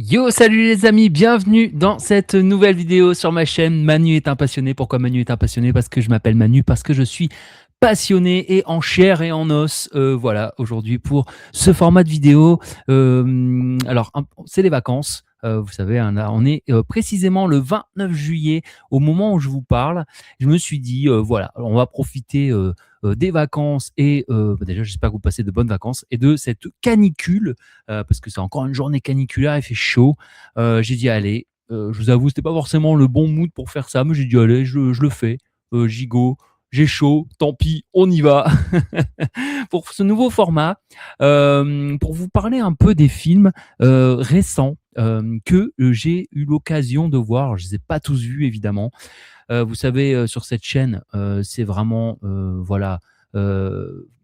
Yo, salut les amis, bienvenue dans cette nouvelle vidéo sur ma chaîne Manu est un passionné. Pourquoi Manu est un passionné? Parce que je m'appelle Manu, parce que je suis passionné et en chair et en os. Voilà, aujourd'hui pour ce format de vidéo. C'est les vacances. Vous savez, hein, là, on est précisément le 29 juillet, au moment où je vous parle. Je me suis dit, voilà, on va profiter des vacances et déjà, j'espère que vous passez de bonnes vacances et de cette canicule parce que c'est encore une journée caniculaire, il fait chaud. J'ai dit allez, je vous avoue, c'était pas forcément le bon mood pour faire ça, mais j'ai dit allez, je le fais, j'y go, j'ai chaud, tant pis, on y va. Pour ce nouveau format, pour vous parler un peu des films récents que j'ai eu l'occasion de voir. Alors, je les ai pas tous vus évidemment. Vous savez, sur cette chaîne, c'est vraiment, voilà,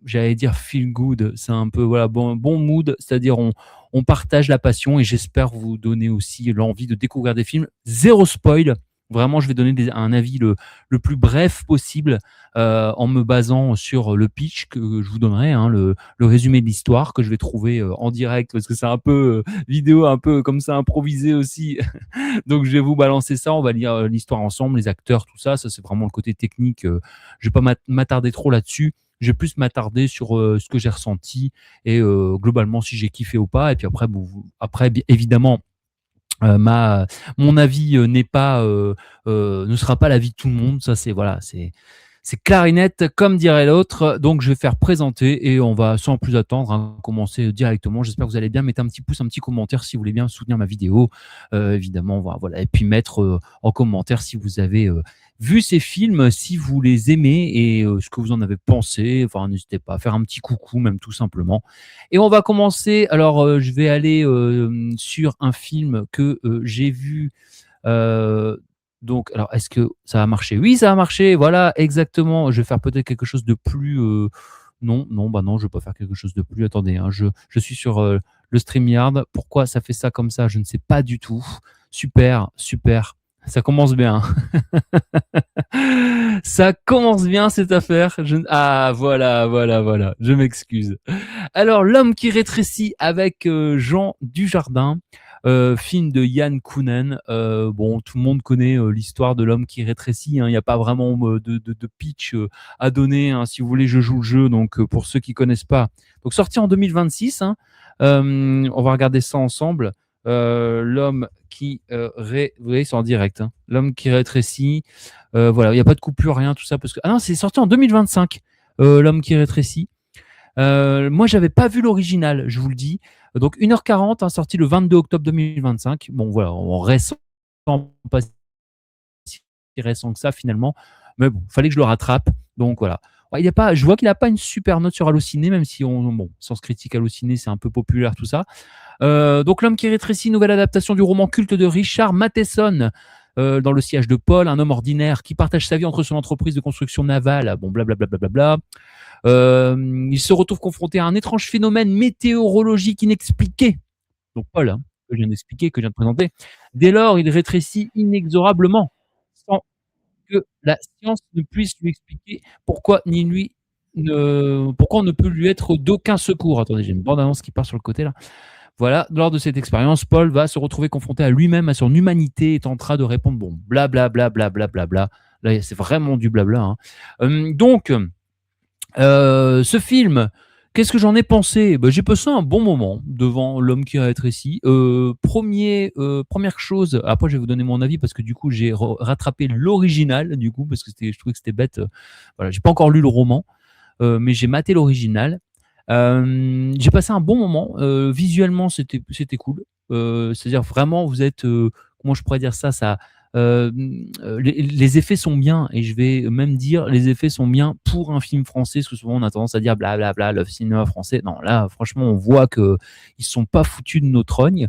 j'allais dire feel good. C'est un peu, voilà, bon mood, c'est-à-dire on partage la passion et j'espère vous donner aussi l'envie de découvrir des films. Zéro spoil. Vraiment, je vais donner un avis le plus bref possible en me basant sur le pitch que je vous donnerai, hein, le résumé de l'histoire que je vais trouver en direct parce que c'est un peu vidéo, un peu comme ça improvisé aussi. Donc je vais vous balancer ça, on va lire l'histoire ensemble, les acteurs, tout ça. Ça, c'est vraiment le côté technique. Je vais pas m'attarder trop là-dessus. Je vais plus m'attarder sur ce que j'ai ressenti et globalement si j'ai kiffé ou pas. Et puis après, évidemment, mon avis n'est pas, ne sera pas l'avis de tout le monde. Ça, c'est voilà, c'est clarinette, comme dirait l'autre. Donc, je vais faire présenter et on va sans plus attendre commencer directement. J'espère que vous allez bien. Mettez un petit pouce, un petit commentaire si vous voulez bien soutenir ma vidéo. Évidemment, voilà. Et puis mettre en commentaire si vous avez vu ces films, si vous les aimez et ce que vous en avez pensé. Enfin, n'hésitez pas à faire un petit coucou, même tout simplement. Et on va commencer. Alors, je vais aller sur un film que j'ai vu. Donc, alors, est-ce que ça va marcher? Oui, ça va marcher. Voilà, exactement. Je vais faire peut-être quelque chose de plus. Non, non, bah non, je vais pas faire quelque chose de plus. Attendez, hein, je suis sur le StreamYard. Pourquoi ça fait ça comme ça? Je ne sais pas du tout. Super, super. Ça commence bien. Ça commence bien cette affaire. Ah, voilà, voilà, voilà. Je m'excuse. Alors, L'homme qui rétrécit avec Jean Dujardin, film de Yann Kounen. Bon, tout le monde connaît l'histoire de l'homme qui rétrécit, hein. Il n'y a pas vraiment de pitch à donner, hein. Si vous voulez, je joue le jeu. Donc, pour ceux qui connaissent pas, donc sorti en 2026. Hein. On va regarder ça ensemble. L'homme qui vous voyez, c'est en direct. Hein. L'homme qui rétrécit. Voilà, il n'y a pas de coupure, rien, tout ça. Parce que ah non, c'est sorti en 2025. L'homme qui rétrécit. Moi, j'avais pas vu l'original, je vous le dis. Donc 1h40, hein, sorti le 22 octobre 2025. Bon, voilà, en récent, pas si récent que ça finalement. Mais bon, fallait que je le rattrape. Donc voilà. Ouais, je vois qu'il n'a pas une super note sur Allociné, même si bon, Sens Critique, Allociné, c'est un peu populaire tout ça. Donc L'homme qui rétrécit, nouvelle adaptation du roman culte de Richard Matheson. Dans le sillage de Paul, un homme ordinaire qui partage sa vie entre son entreprise de construction navale, bon, blablabla. Bla, bla, bla, bla. Il se retrouve confronté à un étrange phénomène météorologique inexpliqué. Donc Paul, hein, que je viens d'expliquer, que je viens de présenter. Dès lors, il rétrécit inexorablement, sans que la science ne puisse lui expliquer pourquoi on ne peut lui être d'aucun secours. Attendez, j'ai une bande-annonce qui part sur le côté là. Voilà, lors de cette expérience, Paul va se retrouver confronté à lui-même, à son humanité, et tentera de répondre, bon, blablabla, blablabla. Là, c'est vraiment du blabla. Hein. Donc, ce film, qu'est-ce que j'en ai pensé? J'ai passé un bon moment devant L'homme qui rétrécit. Première chose, après je vais vous donner mon avis parce que du coup j'ai rattrapé l'original du coup parce que je trouvais que c'était bête. Voilà, j'ai pas encore lu le roman, mais j'ai maté l'original. J'ai passé un bon moment. Visuellement, c'était cool. C'est-à-dire vraiment, vous êtes, comment je pourrais dire ça, les effets sont bien et je vais même dire les effets sont bien pour un film français parce que souvent on a tendance à dire blablabla le cinéma français. Non, là franchement on voit que ils sont pas foutus de nos trognes.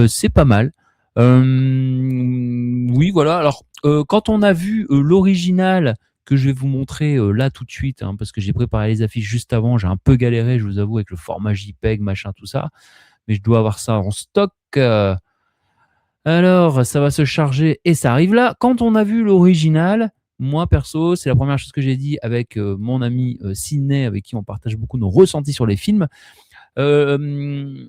C'est pas mal. Oui voilà. Alors quand on a vu l'original que je vais vous montrer là tout de suite, hein, parce que j'ai préparé les affiches juste avant, j'ai un peu galéré, je vous avoue, avec le format JPEG, machin, tout ça, mais je dois avoir ça en stock. Alors, ça va se charger et ça arrive là. Quand on a vu l'original, moi perso, c'est la première chose que j'ai dit avec mon ami Sydney, avec qui on partage beaucoup nos ressentis sur les films. Il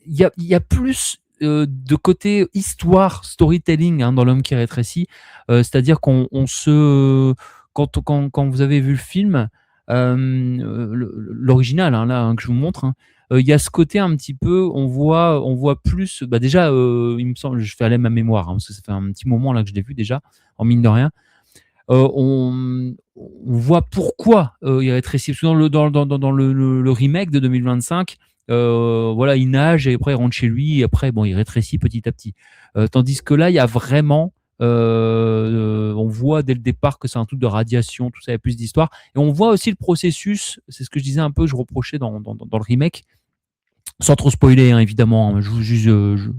y a plus de côté histoire, storytelling, hein, dans L'homme qui rétrécit. C'est-à-dire qu'on se quand vous avez vu le film, l'original, hein, là, hein, que je vous montre, hein, il y a ce côté un petit peu, on voit plus, bah, déjà, il me semble, je fais aller ma mémoire, hein, parce que ça fait un petit moment là que je l'ai vu déjà, en mine de rien. On voit pourquoi, il rétrécit. Parce que dans le remake de 2025, voilà, il nage et après il rentre chez lui et après, bon, il rétrécit petit à petit. Tandis que là, il y a vraiment, on voit dès le départ que c'est un truc de radiation, tout ça, il y a plus d'histoire et on voit aussi le processus, c'est ce que je disais un peu, je reprochais dans le remake, sans trop spoiler, hein, évidemment, hein, je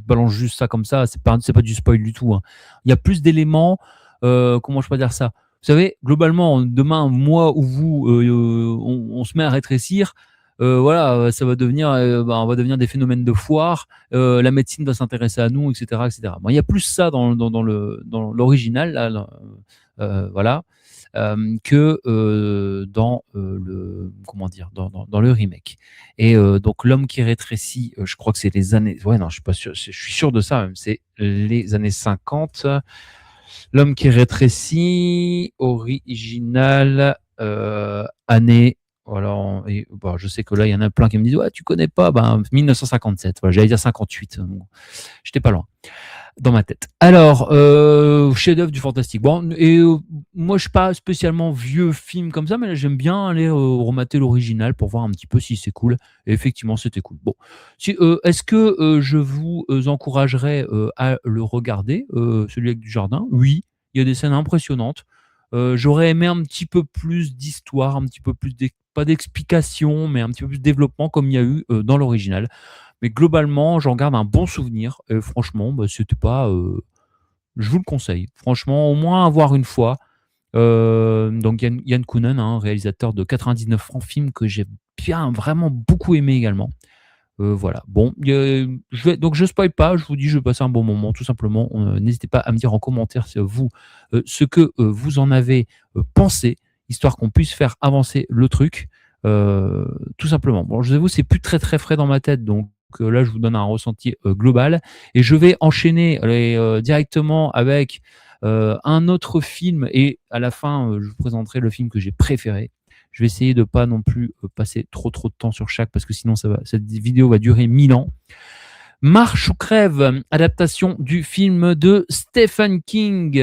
balance juste ça comme ça, c'est pas du spoil du tout, hein. Il y a plus d'éléments, comment je peux dire ça? Vous savez, globalement, demain, moi ou vous, on se met à rétrécir, voilà, ça va devenir, bah, on va devenir des phénomènes de foire, la médecine va s'intéresser à nous, et cetera, et cetera. Bon, il y a plus ça dans l'original, là, voilà, que dans le comment dire, dans le remake. Et donc l'homme qui rétrécit, je crois que c'est les années, ouais, non, je suis pas sûr, je suis sûr de ça même, c'est les années 50. L'homme qui rétrécit, original, année. Voilà, et bon, je sais que là, il y en a plein qui me disent ouais, tu connais pas, ben 1957. Voilà, j'allais dire 58. Bon, j'étais pas loin dans ma tête. Alors, chef-d'œuvre du fantastique. Bon, et moi, je suis pas spécialement vieux film comme ça, mais j'aime bien aller remater l'original pour voir un petit peu si c'est cool. Et effectivement, c'était cool. Bon, est-ce que je vous encouragerais à le regarder, celui avec du jardin? Oui, il y a des scènes impressionnantes. J'aurais aimé un petit peu plus d'histoire, un petit peu plus pas d'explication, mais un petit peu plus de développement comme il y a eu dans l'original. Mais globalement, j'en garde un bon souvenir et franchement, bah, c'était pas, je vous le conseille. Franchement, au moins à voir une fois. Donc Yann Kounen, hein, réalisateur de 99 francs, film que j'ai bien vraiment beaucoup aimé également. Voilà. Bon, donc je spoil pas, je vous dis, je vais passer un bon moment tout simplement. N'hésitez pas à me dire en commentaire si vous, ce que, vous en avez, pensé, histoire qu'on puisse faire avancer le truc, tout simplement. Bon, je vous avoue, c'est plus très, très frais dans ma tête, donc là, je vous donne un ressenti, global et je vais enchaîner directement avec, un autre film et à la fin, je vous présenterai le film que j'ai préféré. Je vais essayer de pas non plus passer trop de temps sur chaque parce que sinon cette vidéo va durer 1000 ans. Marche ou crève, adaptation du film de Stephen King.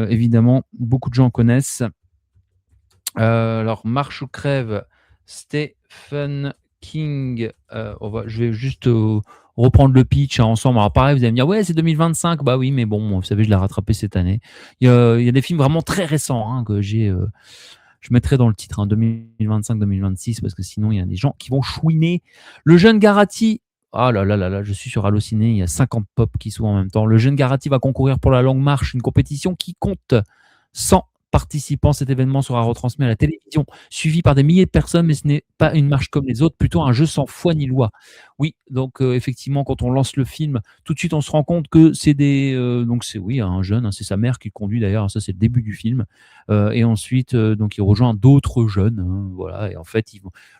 Évidemment, beaucoup de gens connaissent. Alors, Marche ou crève, Stephen King. Je vais juste reprendre le pitch, hein, ensemble. Alors pareil, vous allez me dire, ouais, c'est 2025. Bah oui, mais bon, vous savez, je l'ai rattrapé cette année. Il y a des films vraiment très récents, hein, que j'ai... je mettrai dans le titre, hein, 2025-2026, parce que sinon, il y a des gens qui vont chouiner. Le jeune Garati, ah là là là là, je suis sur Allociné, il y a 50 pop qui sont en même temps. Le jeune Garati va concourir pour la Longue Marche, une compétition qui compte 100 participants. Cet événement sera retransmis à la télévision, suivi par des milliers de personnes, mais ce n'est pas une marche comme les autres, plutôt un jeu sans foi ni loi. Oui, donc effectivement, quand on lance le film, tout de suite, on se rend compte que c'est donc c'est oui, un jeune, hein, c'est sa mère qui le conduit d'ailleurs, ça c'est le début du film. Et ensuite, donc il rejoint d'autres jeunes, hein, voilà. Et en fait,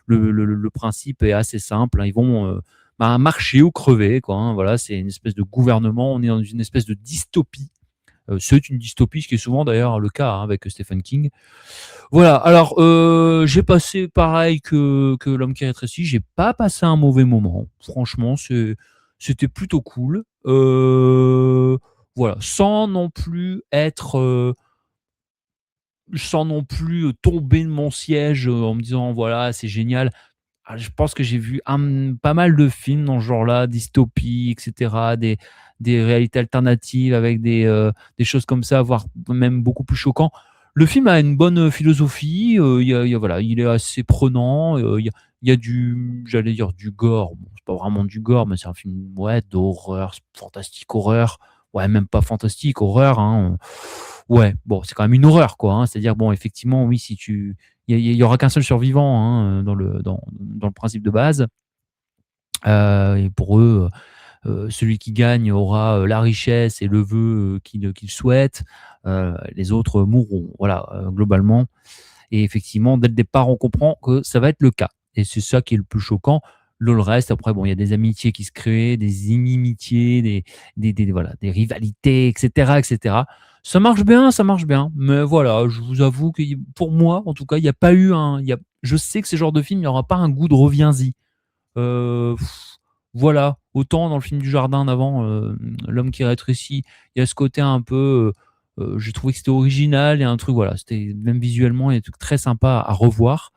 le principe est assez simple, hein, ils vont marcher ou crever, quoi, hein, voilà, c'est une espèce de gouvernement, on est dans une espèce de dystopie. C'est une dystopie, ce qui est souvent d'ailleurs le cas, hein, avec Stephen King. Voilà, alors j'ai passé pareil que L'homme qui rétrécit, j'ai pas passé un mauvais moment. Franchement, c'était plutôt cool. Voilà, sans non plus tomber de mon siège en me disant voilà, c'est génial. Ah, je pense que j'ai vu pas mal de films dans ce genre-là, dystopie, et cetera, des réalités alternatives avec des choses comme ça, voire même beaucoup plus choquants. Le film a une bonne philosophie, voilà, il est assez prenant, il y a j'allais dire du gore. Bon, c'est pas vraiment du gore, mais c'est un film, ouais, d'horreur, fantastique horreur. Ouais, même pas fantastique, horreur, hein. Ouais, bon, c'est quand même une horreur, quoi, hein. C'est-à-dire, bon, effectivement, oui, si tu il y aura qu'un seul survivant, hein, dans le principe de base. Et pour eux, celui qui gagne aura la richesse et le vœu qu'il souhaite. Les autres mourront. Voilà, globalement. Et effectivement, dès le départ, on comprend que ça va être le cas. Et c'est ça qui est le plus choquant. le reste, après, bon, il y a des amitiés qui se créent, des inimitiés, voilà, des rivalités, etc., etc. Ça marche bien. Mais voilà, je vous avoue que pour moi, en tout cas, il n'y a pas eu je sais que ce genre de film, il n'y aura pas un goût de reviens-y. Euh, pff, voilà, autant dans le film du jardin d'avant, L'homme qui rétrécit, il y a ce côté un peu. J'ai trouvé que c'était original, il y a un truc, voilà, c'était même visuellement, il y a des trucs très sympas à revoir.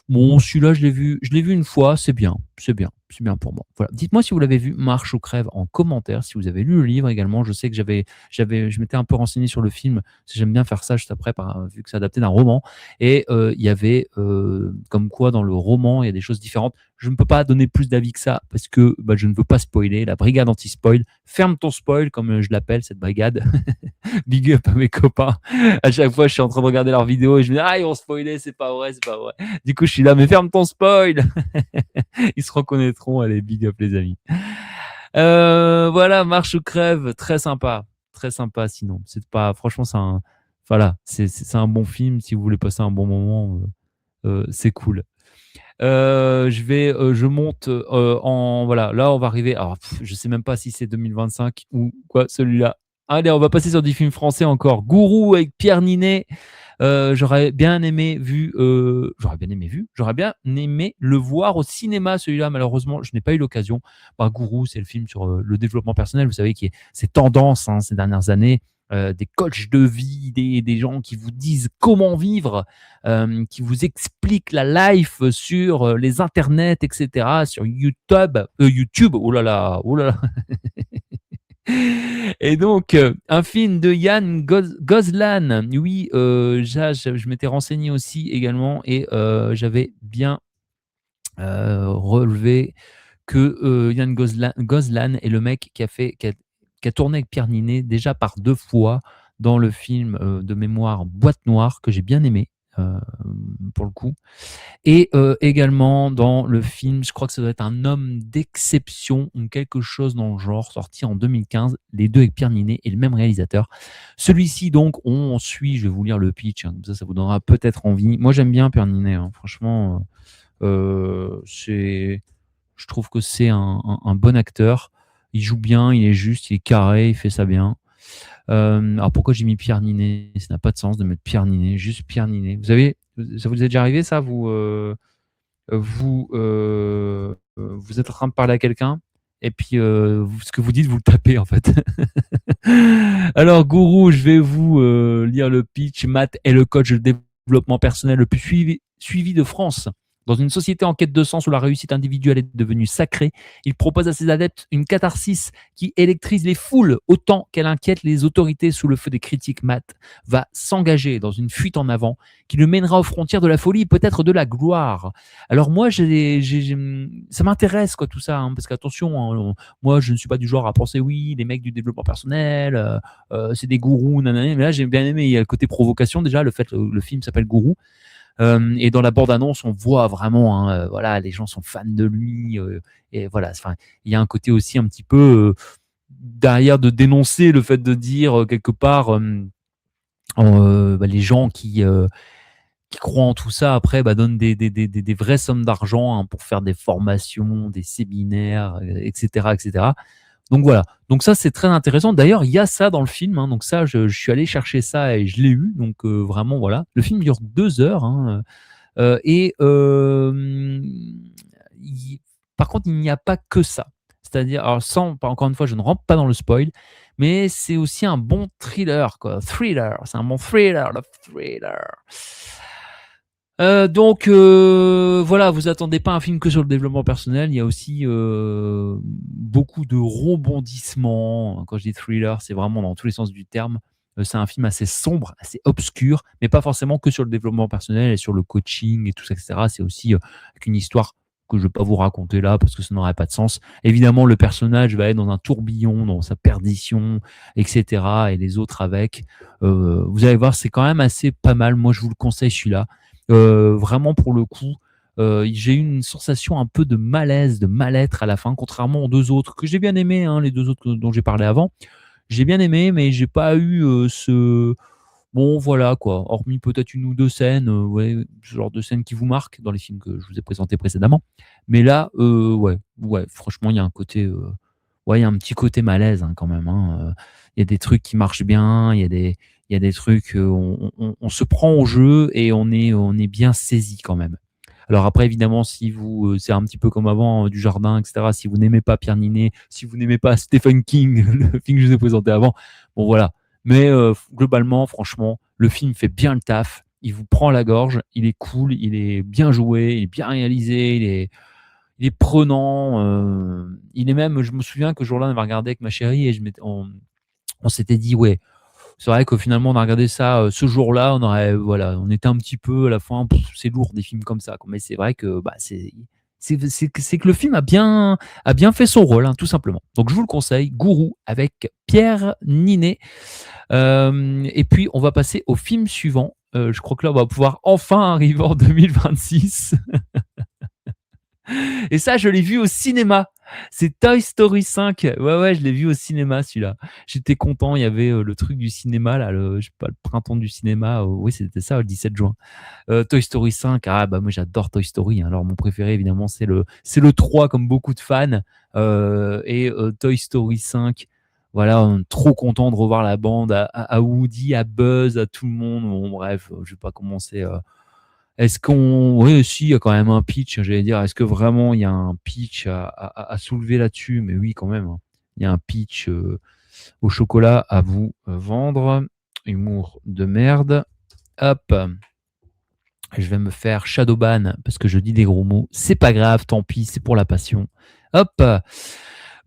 Bon, celui-là, je l'ai vu une fois, c'est bien, c'est bien, c'est bien pour moi. Voilà. Dites-moi si vous l'avez vu, Marche ou crève, en commentaire, si vous avez lu le livre également. Je sais que je m'étais un peu renseigné sur le film, parce que j'aime bien faire ça juste après, vu que c'est adapté d'un roman. Et il y avait, comme quoi dans le roman, il y a des choses différentes. Je ne peux pas donner plus d'avis que ça, parce que bah, je ne veux pas spoiler. La brigade anti-spoil, ferme ton spoil, comme je l'appelle, cette brigade. Big up à mes copains. À chaque fois, je suis en train de regarder leurs vidéos et je me dis, ah, ils vont spoiler, c'est pas vrai, c'est pas vrai. Du coup, je suis là, mais ferme ton spoil. Ils se reconnaîtront. Allez, big up, les amis. Voilà, Marche ou crève, très sympa. Très sympa, sinon. C'est pas, franchement, voilà, c'est un bon film. Si vous voulez passer un bon moment, c'est cool. Je monte voilà, là on va arriver. Alors, je sais même pas si c'est 2025 ou quoi celui-là. Allez, on va passer sur des films français encore. Gourou avec Pierre Ninet. J'aurais bien aimé le voir au cinéma, celui-là. Malheureusement, je n'ai pas eu l'occasion. Bah, Gourou, c'est le film sur le développement personnel. Vous savez, c'est tendance ces dernières années. Des coachs de vie, des gens qui vous disent comment vivre, qui vous expliquent la life sur les internets, etc., sur YouTube, oh là là. Et donc, un film de Yann Gozlan. Oui, je m'étais renseigné aussi également et j'avais bien relevé que Yann Gozlan est le mec qui a tourné avec Pierre Ninet déjà par 2 fois dans le film de mémoire Boîte Noire, que j'ai bien aimé, pour le coup. Et également dans le film, je crois que ça doit être Un homme d'exception ou quelque chose dans le genre, sorti en 2015, les deux avec Pierre Ninet et le même réalisateur. Celui-ci, donc, on suit, je vais vous lire le pitch, hein, comme ça vous donnera peut-être envie. Moi, j'aime bien Pierre Ninet, hein, franchement, je trouve que c'est un bon acteur. Il joue bien, il est juste, il est carré, il fait ça bien. Alors pourquoi j'ai mis Pierre Ninet? Ça n'a pas de sens de mettre Pierre Ninet, juste Pierre Ninet. Ça vous est déjà arrivé ça, vous êtes en train de parler à quelqu'un et puis ce que vous dites, vous le tapez en fait. Alors, Gourou, je vais vous lire le pitch. Matt est le coach de développement personnel le plus suivi de France. Dans une société en quête de sens où la réussite individuelle est devenue sacrée, il propose à ses adeptes une catharsis qui électrise les foules autant qu'elle inquiète les autorités sous le feu des critiques. Matt va s'engager dans une fuite en avant qui le mènera aux frontières de la folie, peut-être de la gloire. Alors moi, ça m'intéresse quoi tout ça, hein, parce qu'attention, hein, moi je ne suis pas du genre à penser oui, les mecs du développement personnel, c'est des gourous, nanana. Mais là j'ai bien aimé, il y a le côté provocation déjà, le film s'appelle Gourou. Et dans la bande-annonce, on voit vraiment, hein, voilà, les gens sont fans de lui, et voilà. Enfin, il y a un côté aussi un petit peu derrière de dénoncer le fait de dire quelque part les gens qui croient en tout ça après donnent des vraies sommes d'argent, hein, pour faire des formations, des séminaires, etc., etc. Donc voilà. Donc ça, c'est très intéressant. D'ailleurs, il y a ça dans le film, hein. Donc ça, je suis allé chercher ça et je l'ai eu. Donc vraiment, voilà. Le film dure 2 heures, hein, et par contre, il n'y a pas que ça. C'est-à-dire, alors encore une fois, je ne rentre pas dans le spoil, mais c'est aussi un bon thriller, quoi. Thriller, c'est un bon thriller, le thriller. Donc voilà, vous attendez pas un film que sur le développement personnel. Il y a aussi beaucoup de rebondissements. Quand je dis thriller, c'est vraiment dans tous les sens du terme. C'est un film assez sombre, assez obscur, mais pas forcément que sur le développement personnel et sur le coaching et tout ça, etc. C'est aussi avec une histoire que je ne vais pas vous raconter là parce que ça n'aurait pas de sens. Évidemment, le personnage va être dans un tourbillon, dans sa perdition, etc. Et les autres avec. Vous allez voir, c'est quand même assez pas mal. Moi, je vous le conseille celui-là. Vraiment pour le coup, j'ai eu une sensation un peu de malaise, de mal-être à la fin, contrairement aux 2 autres que j'ai bien aimé, hein, les 2 autres dont j'ai parlé avant. J'ai bien aimé, mais j'ai pas eu Bon, voilà quoi, hormis peut-être une ou 2 scènes, ouais, ce genre de scènes qui vous marquent dans les films que je vous ai présentés précédemment. Mais là, ouais, franchement, il y a un côté, ouais, il y a un petit côté malaise, hein, quand même, hein, il y a des trucs qui marchent bien, il y a des trucs, on se prend au jeu et on est bien saisi quand même. Alors après, évidemment, si vous, c'est un petit peu comme avant, du jardin, et cetera. Si vous n'aimez pas Pierre Niney, si vous n'aimez pas Stephen King, le film que je vous ai présenté avant, bon voilà. Mais globalement, franchement, le film fait bien le taf. Il vous prend à la gorge, il est cool, il est bien joué, il est bien réalisé, il est prenant. Il est même, je me souviens que ce jour-là, on avait regardé avec ma chérie et on s'était dit, ouais, c'est vrai que finalement, on a regardé ça ce jour-là, voilà, on était un petit peu à la fin, c'est lourd des films comme ça, quoi. Mais c'est vrai que bah, c'est que le film a bien fait son rôle, hein, tout simplement. Donc je vous le conseille, Gourou avec Pierre Ninet. Et puis on va passer au film suivant. Je crois que là, on va pouvoir enfin arriver en 2026. Et ça, je l'ai vu au cinéma. C'est Toy Story 5. Ouais, je l'ai vu au cinéma, celui-là. J'étais content. Il y avait le truc du cinéma, là, je sais pas, le printemps du cinéma. Oui, c'était ça, le 17 juin. Toy Story 5. Ah, bah, moi, j'adore Toy Story, hein. Alors, mon préféré, évidemment, c'est le 3, comme beaucoup de fans. Toy Story 5. Voilà, on est trop content de revoir la bande à Woody, à Buzz, à tout le monde. Bon, bref, je vais pas commencer. Est-ce qu'on. Oui, si, il y a quand même un pitch, j'allais dire. Est-ce que vraiment il y a un pitch à soulever là-dessus? Mais oui, quand même, hein. Il y a un pitch au chocolat à vous vendre. Humour de merde. Hop. Je vais me faire shadowban parce que je dis des gros mots. C'est pas grave, tant pis, c'est pour la passion. Hop.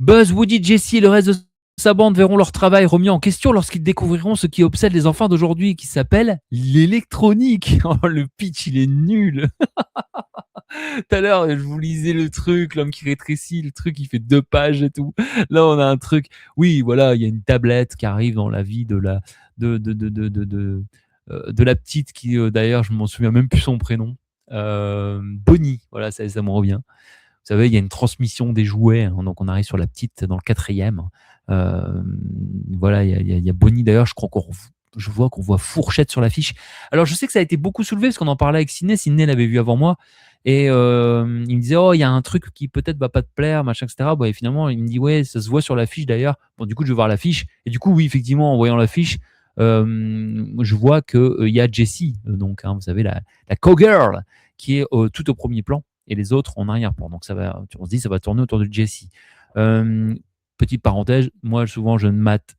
Buzz, Woody, Jessie et le reste de sa bande verront leur travail remis en question lorsqu'ils découvriront ce qui obsède les enfants d'aujourd'hui, qui s'appelle l'électronique. Oh, le pitch, il est nul. Tout à l'heure, je vous lisais le truc, l'homme qui rétrécit, le truc, il fait 2 pages et tout. Là, on a un truc. Oui, voilà, il y a une tablette qui arrive dans la vie de la petite qui, d'ailleurs, je m'en souviens même plus son prénom. Bonnie, voilà, ça me revient. Vous savez, il y a une transmission des jouets, hein, donc on arrive sur la petite dans le 4e. Voilà, il y a Bonnie, d'ailleurs, je vois qu'on voit Fourchette sur l'affiche. Alors, je sais que ça a été beaucoup soulevé parce qu'on en parlait avec Sidney. Sidney l'avait vu avant moi. Et il me disait, oh, il y a un truc qui peut-être va pas te plaire, machin, etc. Bon, et finalement, il me dit, ouais, ça se voit sur l'affiche d'ailleurs. Bon, du coup, je vais voir l'affiche. Et du coup, oui, effectivement, en voyant l'affiche, je vois qu'il y a Jessie, donc, hein, vous savez, la cowgirl, qui est tout au premier plan et les autres en arrière-plan. Donc, on se dit, ça va tourner autour de Jessie. Petite parenthèse, moi, souvent, je ne mate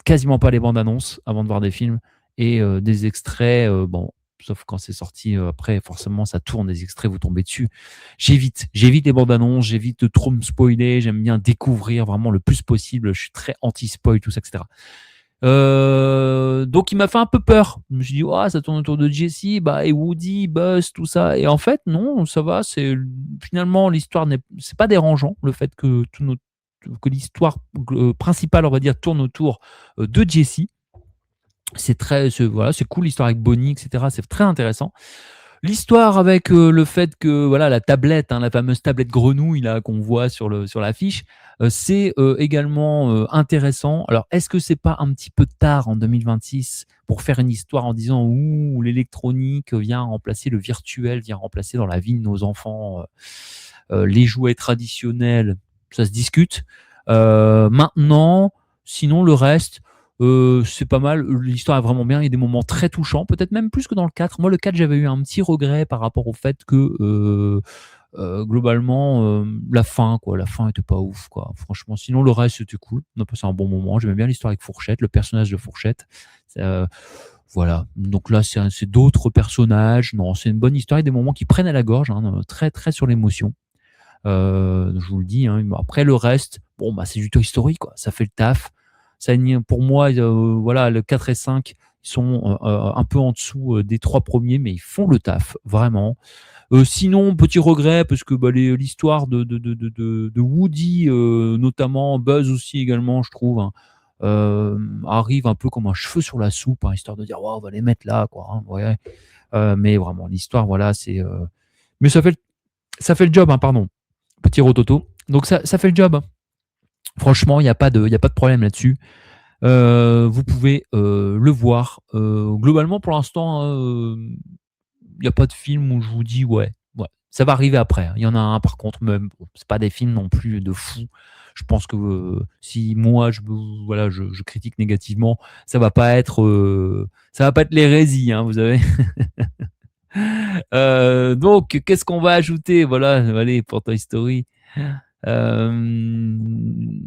quasiment pas les bandes annonces avant de voir des films et des extraits, bon, sauf quand c'est sorti après, forcément, ça tourne, des extraits, vous tombez dessus. J'évite les bandes annonces, j'évite de trop me spoiler, j'aime bien découvrir vraiment le plus possible, je suis très anti-spoil, tout ça, etc. Donc il m'a fait un peu peur. Je me suis dit, oh, ça tourne autour de Jessie, bah, et Woody, Buzz, tout ça. Et en fait, non, ça va. Finalement, l'histoire c'est pas dérangeant, le fait que l'histoire principale, on va dire, tourne autour de Jessie. Voilà, c'est cool, l'histoire avec Bonnie, etc. C'est très intéressant. L'histoire avec le fait que voilà, la tablette, hein, la fameuse tablette grenouille là qu'on voit sur l'affiche, c'est également intéressant. Alors, est-ce que c'est pas un petit peu tard en 2026 pour faire une histoire en disant ouh, l'électronique vient remplacer le virtuel, vient remplacer dans la vie de nos enfants les jouets traditionnels? Ça se discute. Maintenant, sinon le reste, c'est pas mal. L'histoire est vraiment bien. Il y a des moments très touchants, peut-être même plus que dans le 4. Moi, le 4, j'avais eu un petit regret par rapport au fait que globalement, la fin, quoi. La fin était pas ouf, quoi. Franchement, sinon, le reste, c'était cool. On a passé un bon moment. J'aimais bien l'histoire avec Fourchette, le personnage de Fourchette. Euh, voilà. Donc là, c'est d'autres personnages. Non, c'est une bonne histoire. Il y a des moments qui prennent à la gorge, hein, très, très sur l'émotion. Je vous le dis, hein. Après, le reste, bon, bah, c'est du Toy Story, quoi. Ça fait le taf. Ça, pour moi, voilà, le 4 et 5 sont un peu en dessous des 3 premiers, mais ils font le taf, vraiment. Sinon, petit regret, parce que bah, l'histoire de Woody, notamment Buzz aussi également, je trouve, hein, arrive un peu comme un cheveu sur la soupe, hein, histoire de dire, ouais, on va les mettre là, quoi, hein, ouais. Mais vraiment, l'histoire, voilà, c'est. Mais ça fait le job, hein, pardon. Petit rototo. Donc ça fait le job. Franchement, il n'y a pas de problème là-dessus. Vous pouvez, le voir. Globalement, pour l'instant, il y a pas de film où je vous dis: «Ouais, ouais». Ça va arriver après, hein. Il y en a un par contre, mais bon, c'est pas des films non plus de fou. Je pense que, si moi voilà, je critique négativement, ça va pas être l'hérésie, hein, vous savez? Donc qu'est-ce qu'on va ajouter? Voilà, allez, pour Toy Story. Hem,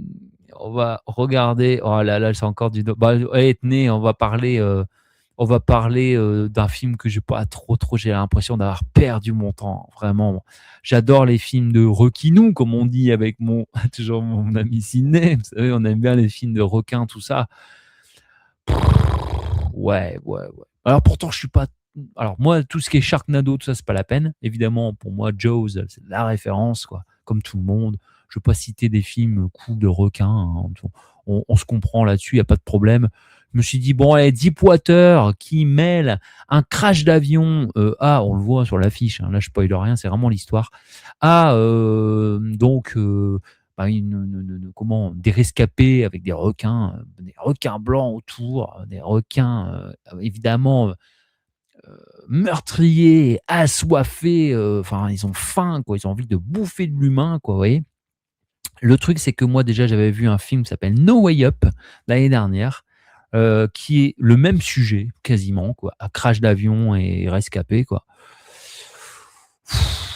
on va regarder, oh là là, c'est encore du bah, allez, tenez, on va parler, d'un film que j'ai pas trop j'ai l'impression d'avoir perdu mon temps, vraiment. J'adore les films de requinous, comme on dit avec mon toujours mon ami Sidney. Vous savez, on aime bien les films de requins, tout ça. Ouais, ouais, ouais. Alors pourtant, je suis pas alors moi, tout ce qui est Sharknado, tout ça, c'est pas la peine. Évidemment, pour moi, Jaws, c'est la référence, quoi, comme tout le monde. Je veux pas citer des films cool de requins, hein. On se comprend là-dessus, il y a pas de problème. Je me suis dit: «Bon allez, Deepwater qui mêle un crash d'avion», on le voit sur l'affiche, hein, là je spoil rien, c'est vraiment l'histoire, donc bah, des rescapés avec des requins blancs autour, des requins, évidemment, meurtriers, assoiffés, enfin ils ont faim quoi, ils ont envie de bouffer de l'humain quoi, vous voyez? Le truc c'est que moi déjà j'avais vu un film qui s'appelle No Way Up l'année dernière, qui est le même sujet quasiment quoi, un crash d'avion et rescapés quoi.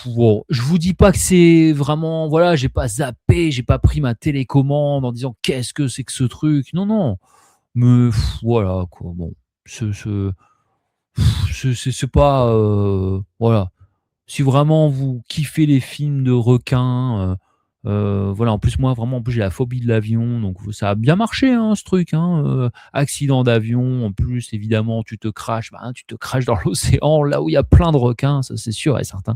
Bon, je vous dis pas que c'est vraiment voilà, j'ai pas zappé, j'ai pas pris ma télécommande en disant: «Qu'est-ce que c'est que ce truc?» Non, non, mais voilà quoi, bon, ce c'est pas, voilà. Si vraiment vous kiffez les films de requins, voilà, en plus moi vraiment, en plus j'ai la phobie de l'avion, donc ça a bien marché, hein, ce truc, hein, accident d'avion, en plus évidemment tu te craches dans l'océan, là où il y a plein de requins, ça c'est sûr et certain.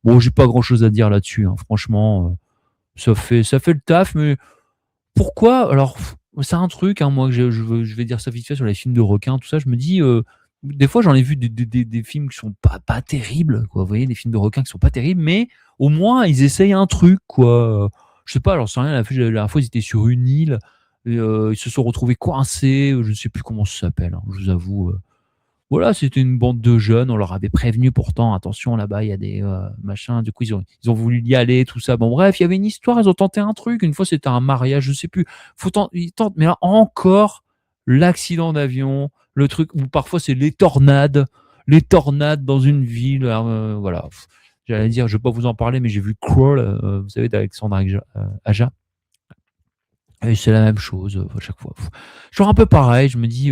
Bon, j'ai pas grand-chose à dire là-dessus, hein, franchement, ça fait le taf, mais pourquoi alors c'est un truc, hein, moi que je vais dire ça vite fait sur les films de requins, tout ça, je me dis, des fois j'en ai vu des films qui sont pas terribles, quoi, vous voyez? Des films de requins qui sont pas terribles, mais au moins ils essayent un truc, quoi, je sais pas, j'en sais rien, la dernière fois ils étaient sur une île et ils se sont retrouvés coincés, je ne sais plus comment ça s'appelle, hein, je vous avoue, voilà, c'était une bande de jeunes, on leur avait prévenu pourtant: «Attention là-bas, il y a des, machins». Du coup, ils ont voulu y aller, tout ça. Bon bref, il y avait une histoire, ils ont tenté un truc. Une fois, c'était un mariage, je sais plus. Ils tentent, mais là encore, l'accident d'avion, le truc où parfois c'est les tornades dans une ville, voilà. J'allais dire, je vais pas vous en parler, mais j'ai vu Crawl, vous savez, d'Alexandre Aja. Et c'est la même chose, à chaque fois. Genre un peu pareil, je me dis,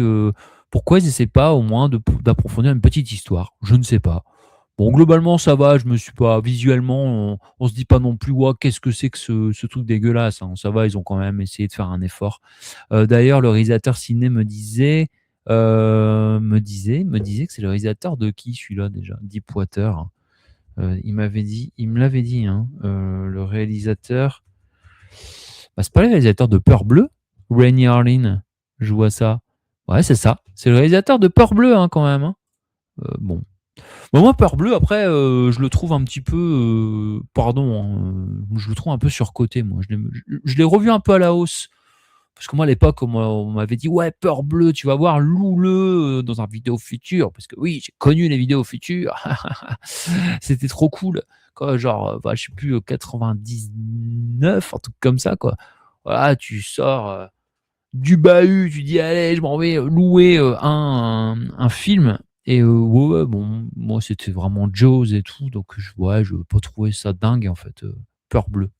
pourquoi ils essaient pas au moins d'approfondir une petite histoire? Je ne sais pas. Bon, globalement, ça va, je me suis pas visuellement, on se dit pas non plus: «Waouh, qu'est-ce que c'est que ce truc dégueulasse», hein. Ça va, ils ont quand même essayé de faire un effort. D'ailleurs, le réalisateur ciné me disait que c'est le réalisateur de qui celui-là déjà? Deepwater. Il me l'avait dit, hein, le réalisateur. Bah, c'est pas le réalisateur de Peur bleue? Renny Harlin, je vois ça. Ouais, c'est ça. C'est le réalisateur de Peur bleue, hein, quand même, hein. Bon. Bah, moi, Peur bleue, après, je le trouve un petit peu, pardon, hein, je le trouve un peu surcoté, moi. Je l'ai revu un peu à la hausse. Parce que moi, à l'époque, on m'avait dit: «Ouais, Peur bleue, tu vas voir, loue-le, dans un Vidéo Futur». Parce que oui, j'ai connu les Vidéos Futures. C'était trop cool. Quoi, genre, bah, je sais plus, 99, un truc comme ça, quoi. Voilà, tu sors, du bahut, tu dis: «Allez, je m'en vais, louer, un film» et ouais, ouais, bon, moi, c'était vraiment Jaws et tout, donc ouais, je pas trouvé ça dingue, en fait, Peur bleue.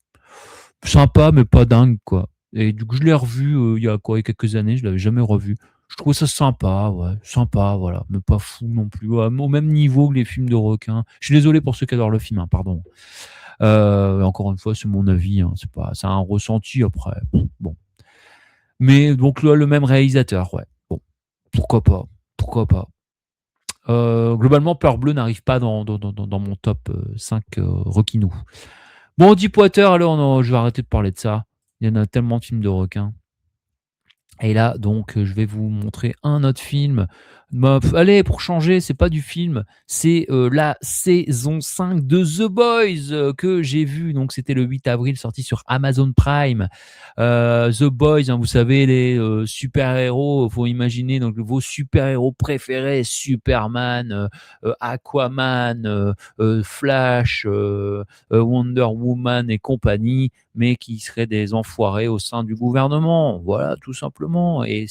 Sympa, mais pas dingue, quoi et du coup, je l'ai revu, il y a quoi? Il y a quelques années, je l'avais jamais revu. Je trouvais ça sympa, ouais, sympa, voilà, mais pas fou non plus, ouais, au même niveau que les films de requins. Je suis désolé pour ceux qui adorent le film, hein, pardon. Encore une fois, c'est mon avis, hein, c'est un ressenti après, bon. Mais donc là, le même réalisateur, ouais. Bon, pourquoi pas, pourquoi pas. Globalement, Peur bleue n'arrive pas dans mon top, 5, requinous. Bon, Deepwater, alors non, je vais arrêter de parler de ça. Il y en a tellement de films de requins. Et là, donc, je vais vous montrer un autre film. Bah, allez, pour changer, c'est pas du film, c'est la saison 5 de The Boys que j'ai vu. Donc, c'était le 8 avril, sorti sur Amazon Prime. The Boys, hein, vous savez, les super-héros, faut imaginer donc vos super-héros préférés, Superman, Aquaman, Flash, Wonder Woman et compagnie, mais qui seraient des enfoirés au sein du gouvernement. Voilà, tout simplement. Et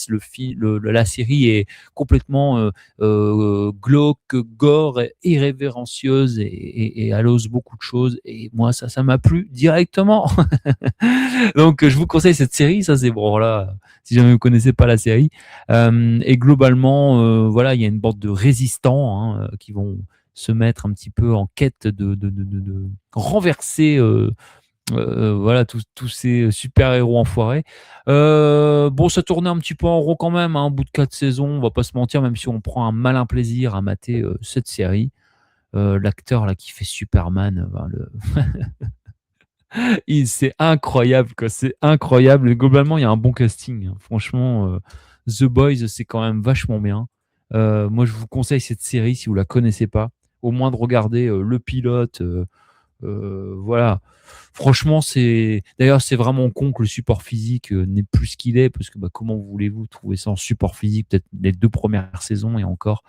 la série est complètement glauque, gore, irrévérencieuse et elle ose beaucoup de choses. Et moi, ça m'a plu directement. Donc, je vous conseille cette série. Ça, c'est bon, voilà, si jamais vous connaissez pas la série. Et globalement, voilà, il y a une bande de résistants qui vont se mettre un petit peu en quête de renverser voilà, tous ces super-héros enfoirés. Bon, ça tournait un petit peu en rond quand même, hein, au bout de 4 saisons, on va pas se mentir, même si on prend un malin plaisir à mater cette série. L'acteur là qui fait Superman, c'est incroyable, quoi. C'est incroyable. Et globalement, il y a un bon casting, hein. Franchement, The Boys, c'est quand même vachement bien. Moi, je vous conseille cette série si vous la connaissez pas. Au moins de regarder le pilote. Voilà. Franchement, c'est vraiment con que le support physique n'est plus ce qu'il est, parce que bah, comment voulez-vous trouver ça en support physique, peut-être les 2 premières saisons et encore.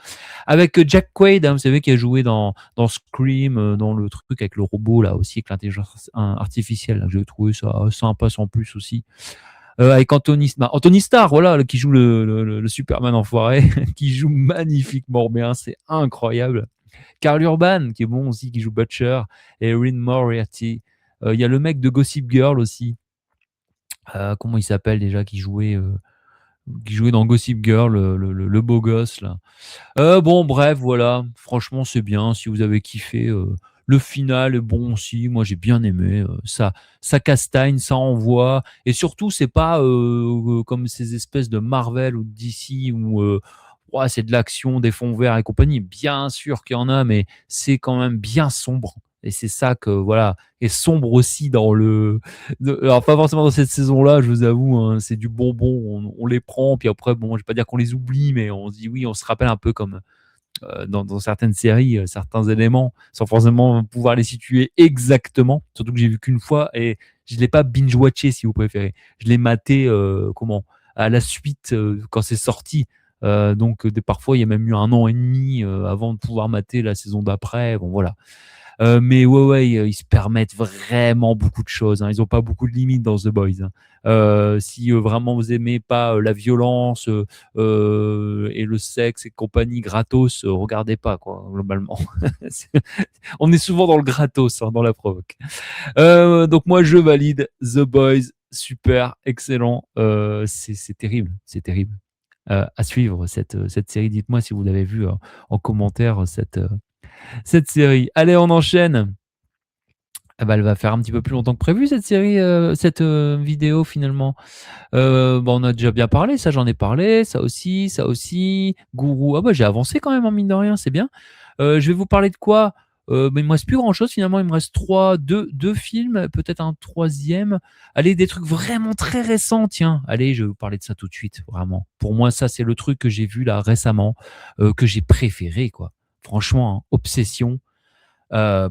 Avec Jack Quaid, hein, vous savez, qui a joué dans Scream, dans le truc avec le robot, là aussi, avec l'intelligence artificielle. Là, j'ai trouvé ça sympa sans plus aussi. Avec Anthony Starr, voilà, qui joue le Superman enfoiré, qui joue magnifiquement bien, c'est incroyable. Karl Urban, qui est bon aussi, qui joue Butcher, et Erin Moriarty. Il y a le mec de Gossip Girl aussi. Comment il s'appelle déjà, qui jouait dans Gossip Girl, le beau gosse là. Bon, bref, voilà. Franchement, c'est bien. Si vous avez kiffé, le final est bon aussi. Moi, j'ai bien aimé. Ça castagne, ça envoie. Et surtout, c'est pas comme ces espèces de Marvel ou de DC où ouais, c'est de l'action, des fonds verts et compagnie. Bien sûr qu'il y en a, mais c'est quand même bien sombre. Et c'est ça que, voilà, est sombre aussi alors, pas forcément dans cette saison-là, je vous avoue, hein, c'est du bonbon, on les prend, puis après, bon, je vais pas dire qu'on les oublie, mais on se dit oui, on se rappelle un peu comme dans certaines séries, certains éléments, sans forcément pouvoir les situer exactement. Surtout que j'ai vu qu'une fois et je l'ai pas binge-watché, si vous préférez. Je l'ai maté, à la suite quand c'est sorti. Donc, parfois, il y a même eu 1 an et demi avant de pouvoir mater la saison d'après. Bon, voilà. Mais ouais, ouais, ils se permettent vraiment beaucoup de choses, hein. Ils ont pas beaucoup de limites dans The Boys, hein. Si vraiment vous aimez pas la violence et le sexe et compagnie gratos, regardez pas, quoi, globalement. On est souvent dans le gratos, hein, dans la provoque. Donc moi, je valide The Boys. Super, excellent. C'est terrible, c'est terrible. À suivre cette série. Dites-moi si vous l'avez vu en commentaire, cette série. Allez, on enchaîne. Ah bah, elle va faire un petit peu plus longtemps que prévu, cette série, cette vidéo finalement. Bon, on a déjà bien parlé, ça j'en ai parlé, ça aussi, ça aussi. Gourou, ah bah j'ai avancé quand même, en mine de rien, c'est bien. Je vais vous parler de quoi? Mais il me reste plus grand chose finalement, il me reste deux films, peut-être un troisième. Allez, des trucs vraiment très récents, tiens. Allez, je vais vous parler de ça tout de suite, vraiment. Pour moi, ça c'est le truc que j'ai vu là récemment, que j'ai préféré, quoi. Franchement, hein, obsession. Euh,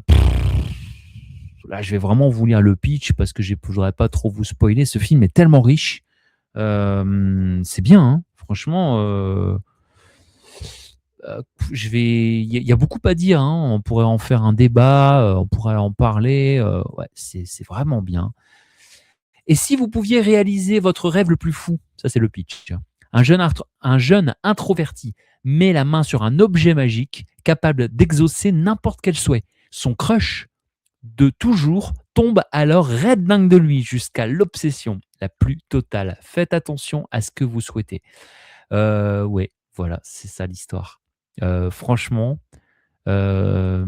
Là, je vais vraiment vous lire le pitch parce que je ne voudrais pas trop vous spoiler. Ce film est tellement riche. C'est bien, hein. Franchement. Il y a beaucoup à dire, hein. On pourrait en faire un débat, on pourrait en parler. Ouais, c'est vraiment bien. Et si vous pouviez réaliser votre rêve le plus fou, ça c'est le pitch. Un jeune introverti met la main sur un objet magique capable d'exaucer n'importe quel souhait. Son crush de toujours tombe alors raide dingue de lui jusqu'à l'obsession la plus totale. Faites attention à ce que vous souhaitez. Ouais, voilà, c'est ça l'histoire. Franchement, euh,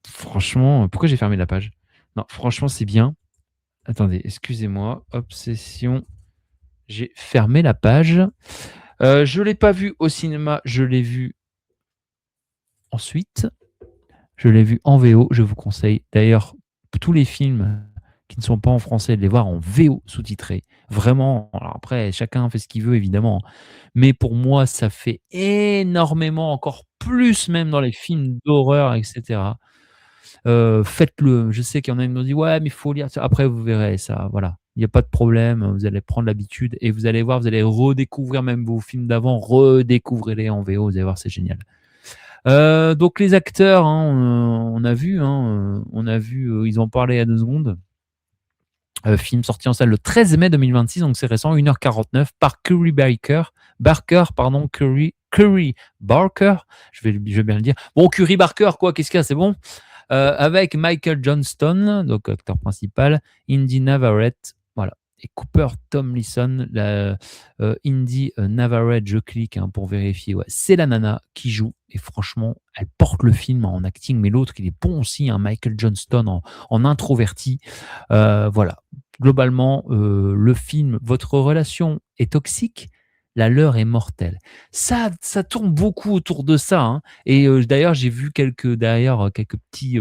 franchement, pourquoi j'ai fermé la page? Non, franchement, c'est bien. Attendez, excusez-moi. Obsession. J'ai fermé la page. Je l'ai pas vu au cinéma, je l'ai vu ensuite. Je l'ai vu en VO, je vous conseille. D'ailleurs, tous les films qui ne sont pas en français, de les voir en VO sous-titré. Vraiment, alors après, chacun fait ce qu'il veut évidemment, mais pour moi, ça fait énormément, encore plus même dans les films d'horreur et cetera. Faites-le. Je sais qu'il y en a qui m'ont dit: «Ouais, mais il faut lire ça». Après, vous verrez ça, voilà. Il y a pas de problème, vous allez prendre l'habitude et vous allez voir, vous allez redécouvrir même vos films d'avant, redécouvrez-les en VO, vous allez voir, c'est génial. Donc les acteurs, hein, on a vu, hein, ils en parlaient il y a 2 secondes. Film sorti en salle le 13 mai 2026, donc c'est récent, 1h49 par Curry Barker, je vais bien le dire. Bon, Curry Barker, quoi, qu'est-ce qu'il y a, c'est bon? Avec Michael Johnston, donc acteur principal, Indy Navarrete, voilà, et Cooper Tomlinson. Indy Navarrete, je clique hein, pour vérifier, ouais, c'est la nana qui joue, et franchement, elle porte le film en acting, mais l'autre, il est bon aussi, hein, Michael Johnston en introverti. Voilà, globalement, le film, votre relation est toxique, la leur est mortelle. Ça tourne beaucoup autour de ça, hein. Et d'ailleurs, j'ai vu quelques petits.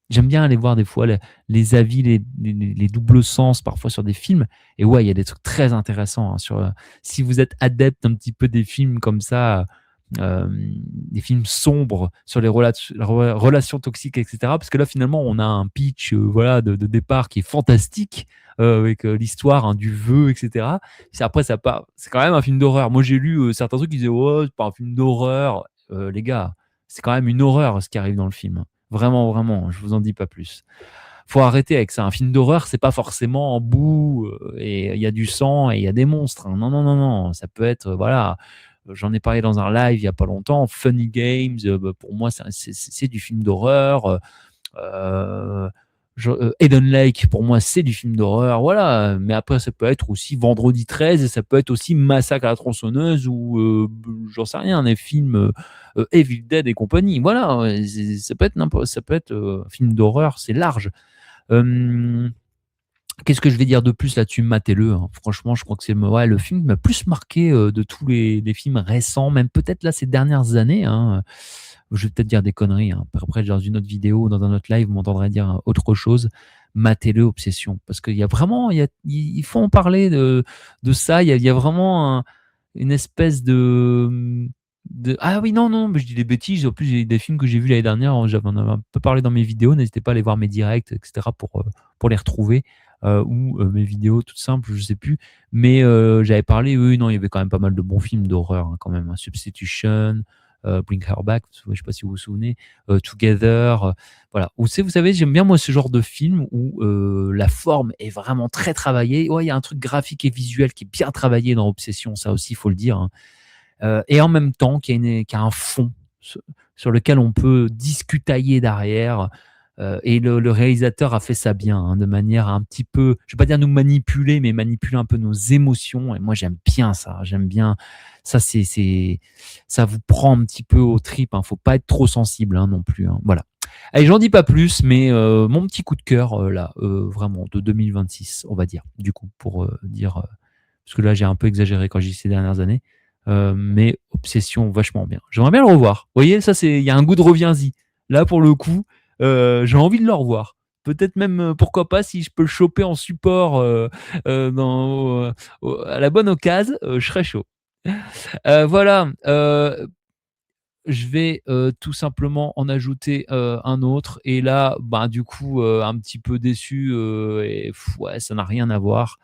J'aime bien aller voir des fois les avis, les doubles sens parfois sur des films. Et ouais, il y a des trucs très intéressants hein, si vous êtes adepte un petit peu des films comme ça, des films sombres sur les relations toxiques, etc. Parce que là, finalement, on a un pitch voilà, de départ qui est fantastique, avec l'histoire hein, du vœu, etc. Après, c'est quand même un film d'horreur. Moi, j'ai lu certains trucs qui disaient: oh, c'est pas un film d'horreur. Les gars, c'est quand même une horreur ce qui arrive dans le film. Vraiment, vraiment, je vous en dis pas plus. Faut arrêter avec ça. Un film d'horreur, c'est pas forcément en boue et il y a du sang et il y a des monstres, hein. Non, non, non, non. Ça peut être, voilà. J'en ai parlé dans un live il y a pas longtemps. Funny Games, pour moi, c'est du film d'horreur. Euh, Eden Lake, pour moi, c'est du film d'horreur. Voilà. Mais après, ça peut être aussi Vendredi 13 et ça peut être aussi Massacre à la tronçonneuse ou j'en sais rien, des films Evil Dead et compagnie. Voilà. Ça peut être ça peut être film d'horreur, c'est large. Qu'est-ce que je vais dire de plus là-dessus? Matez-le, hein. Franchement, je crois que c'est le film qui m'a plus marqué de tous les films récents, même peut-être là ces dernières années, hein. Je vais peut-être dire des conneries, hein. Après, dans une autre vidéo, dans un autre live, vous m'entendrez dire autre chose. Matez-le, Obsession. Parce qu'il y a vraiment, il faut en parler de ça. Il y a vraiment une espèce Ah oui, non, non, mais je dis des bêtises. En plus, j'ai des films que j'ai vus l'année dernière. J'en avais un peu parlé dans mes vidéos. N'hésitez pas à aller voir mes directs, etc. pour les retrouver. Ou mes vidéos toutes simples, je sais plus. Mais j'avais parlé, oui, non, il y avait quand même pas mal de bons films d'horreur, hein, quand même, hein. Substitution, Bring Her Back, je sais pas si vous vous souvenez, Together, voilà. Vous savez, j'aime bien moi ce genre de film où la forme est vraiment très travaillée. Ouais, il y a un truc graphique et visuel qui est bien travaillé dans Obsession, ça aussi, il faut le dire, hein. Et en même temps, qu'il y a un fond sur lequel on peut discutailler derrière. Et le réalisateur a fait ça bien, hein, de manière un petit peu, je ne vais pas dire nous manipuler, mais manipuler un peu nos émotions. Et moi, j'aime bien ça. J'aime bien ça. Ça vous prend un petit peu aux tripes, hein. Faut pas être trop sensible, hein, non plus, hein. Voilà. Allez, j'en dis pas plus, mais mon petit coup de cœur là, vraiment de 2026, on va dire. Du coup, pour dire, parce que là, j'ai un peu exagéré quand j'ai dit ces dernières années. Mais Obsession, vachement bien. J'aimerais bien le revoir. Vous voyez, ça, il y a un goût de reviens-y. Là, pour le coup, j'ai envie de le revoir. Peut-être même, pourquoi pas, si je peux le choper en support à la bonne occasion, je serais chaud. Voilà. Je vais tout simplement en ajouter un autre. Et là, bah, du coup, un petit peu déçu. Ouais, ça n'a rien à voir.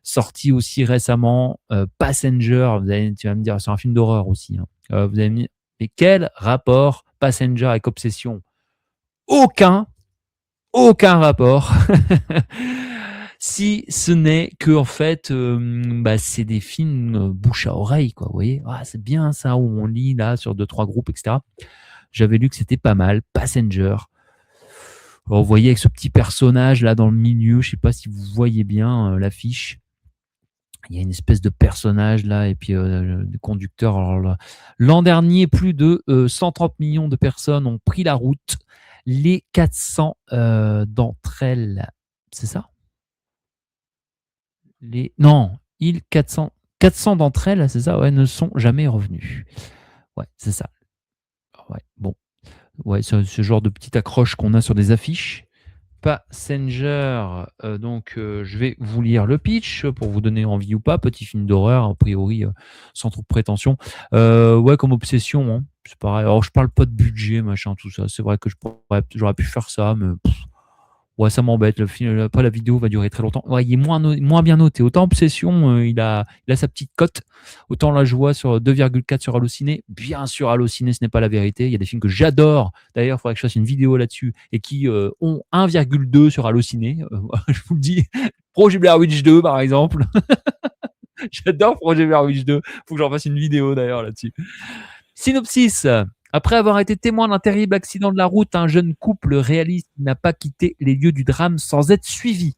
Sorti aussi récemment, Passenger. Tu vas me dire, c'est un film d'horreur aussi, hein. Vous allez me dire, mais quel rapport Passenger avec Obsession? Aucun, aucun rapport. Si ce n'est que en fait, bah, c'est des films bouche à oreille, quoi. Vous voyez, ah, c'est bien ça où on lit là sur 2-3 groupes, etc. J'avais lu que c'était pas mal. Passenger. Alors, vous voyez avec ce petit personnage là dans le milieu, je sais pas si vous voyez bien l'affiche. Il y a une espèce de personnage là et puis le conducteur. Alors, l'an dernier, plus de 130 millions de personnes ont pris la route. Les 400 d'entre elles, c'est ça? Non, 400 d'entre elles, c'est ça, ouais, ne sont jamais revenues. Ouais, c'est ça. Ouais, bon. Ouais, ce genre de petite accroche qu'on a sur des affiches. Passenger, donc je vais vous lire le pitch pour vous donner envie ou pas. Petit film d'horreur, a priori, sans trop de prétention. Ouais, comme obsession, hein, c'est pareil. Alors, je parle pas de budget, machin, tout ça. C'est vrai que j'aurais pu faire ça, mais ouais, ça m'embête. Le film, après, la vidéo va durer très longtemps. Ouais, il est moins bien noté. Autant Obsession, il a sa petite cote. Autant là, je vois sur 2,4 sur Allociné. Bien sûr, Allociné, ce n'est pas la vérité. Il y a des films que j'adore. D'ailleurs, il faudrait que je fasse une vidéo là-dessus et qui ont 1,2 sur Allociné. Je vous le dis. Projet Blair Witch 2, par exemple. J'adore Projet Blair Witch 2. Faut que j'en fasse une vidéo d'ailleurs là-dessus. Synopsis. Après avoir été témoin d'un terrible accident de la route, un jeune couple réaliste n'a pas quitté les lieux du drame sans être suivi.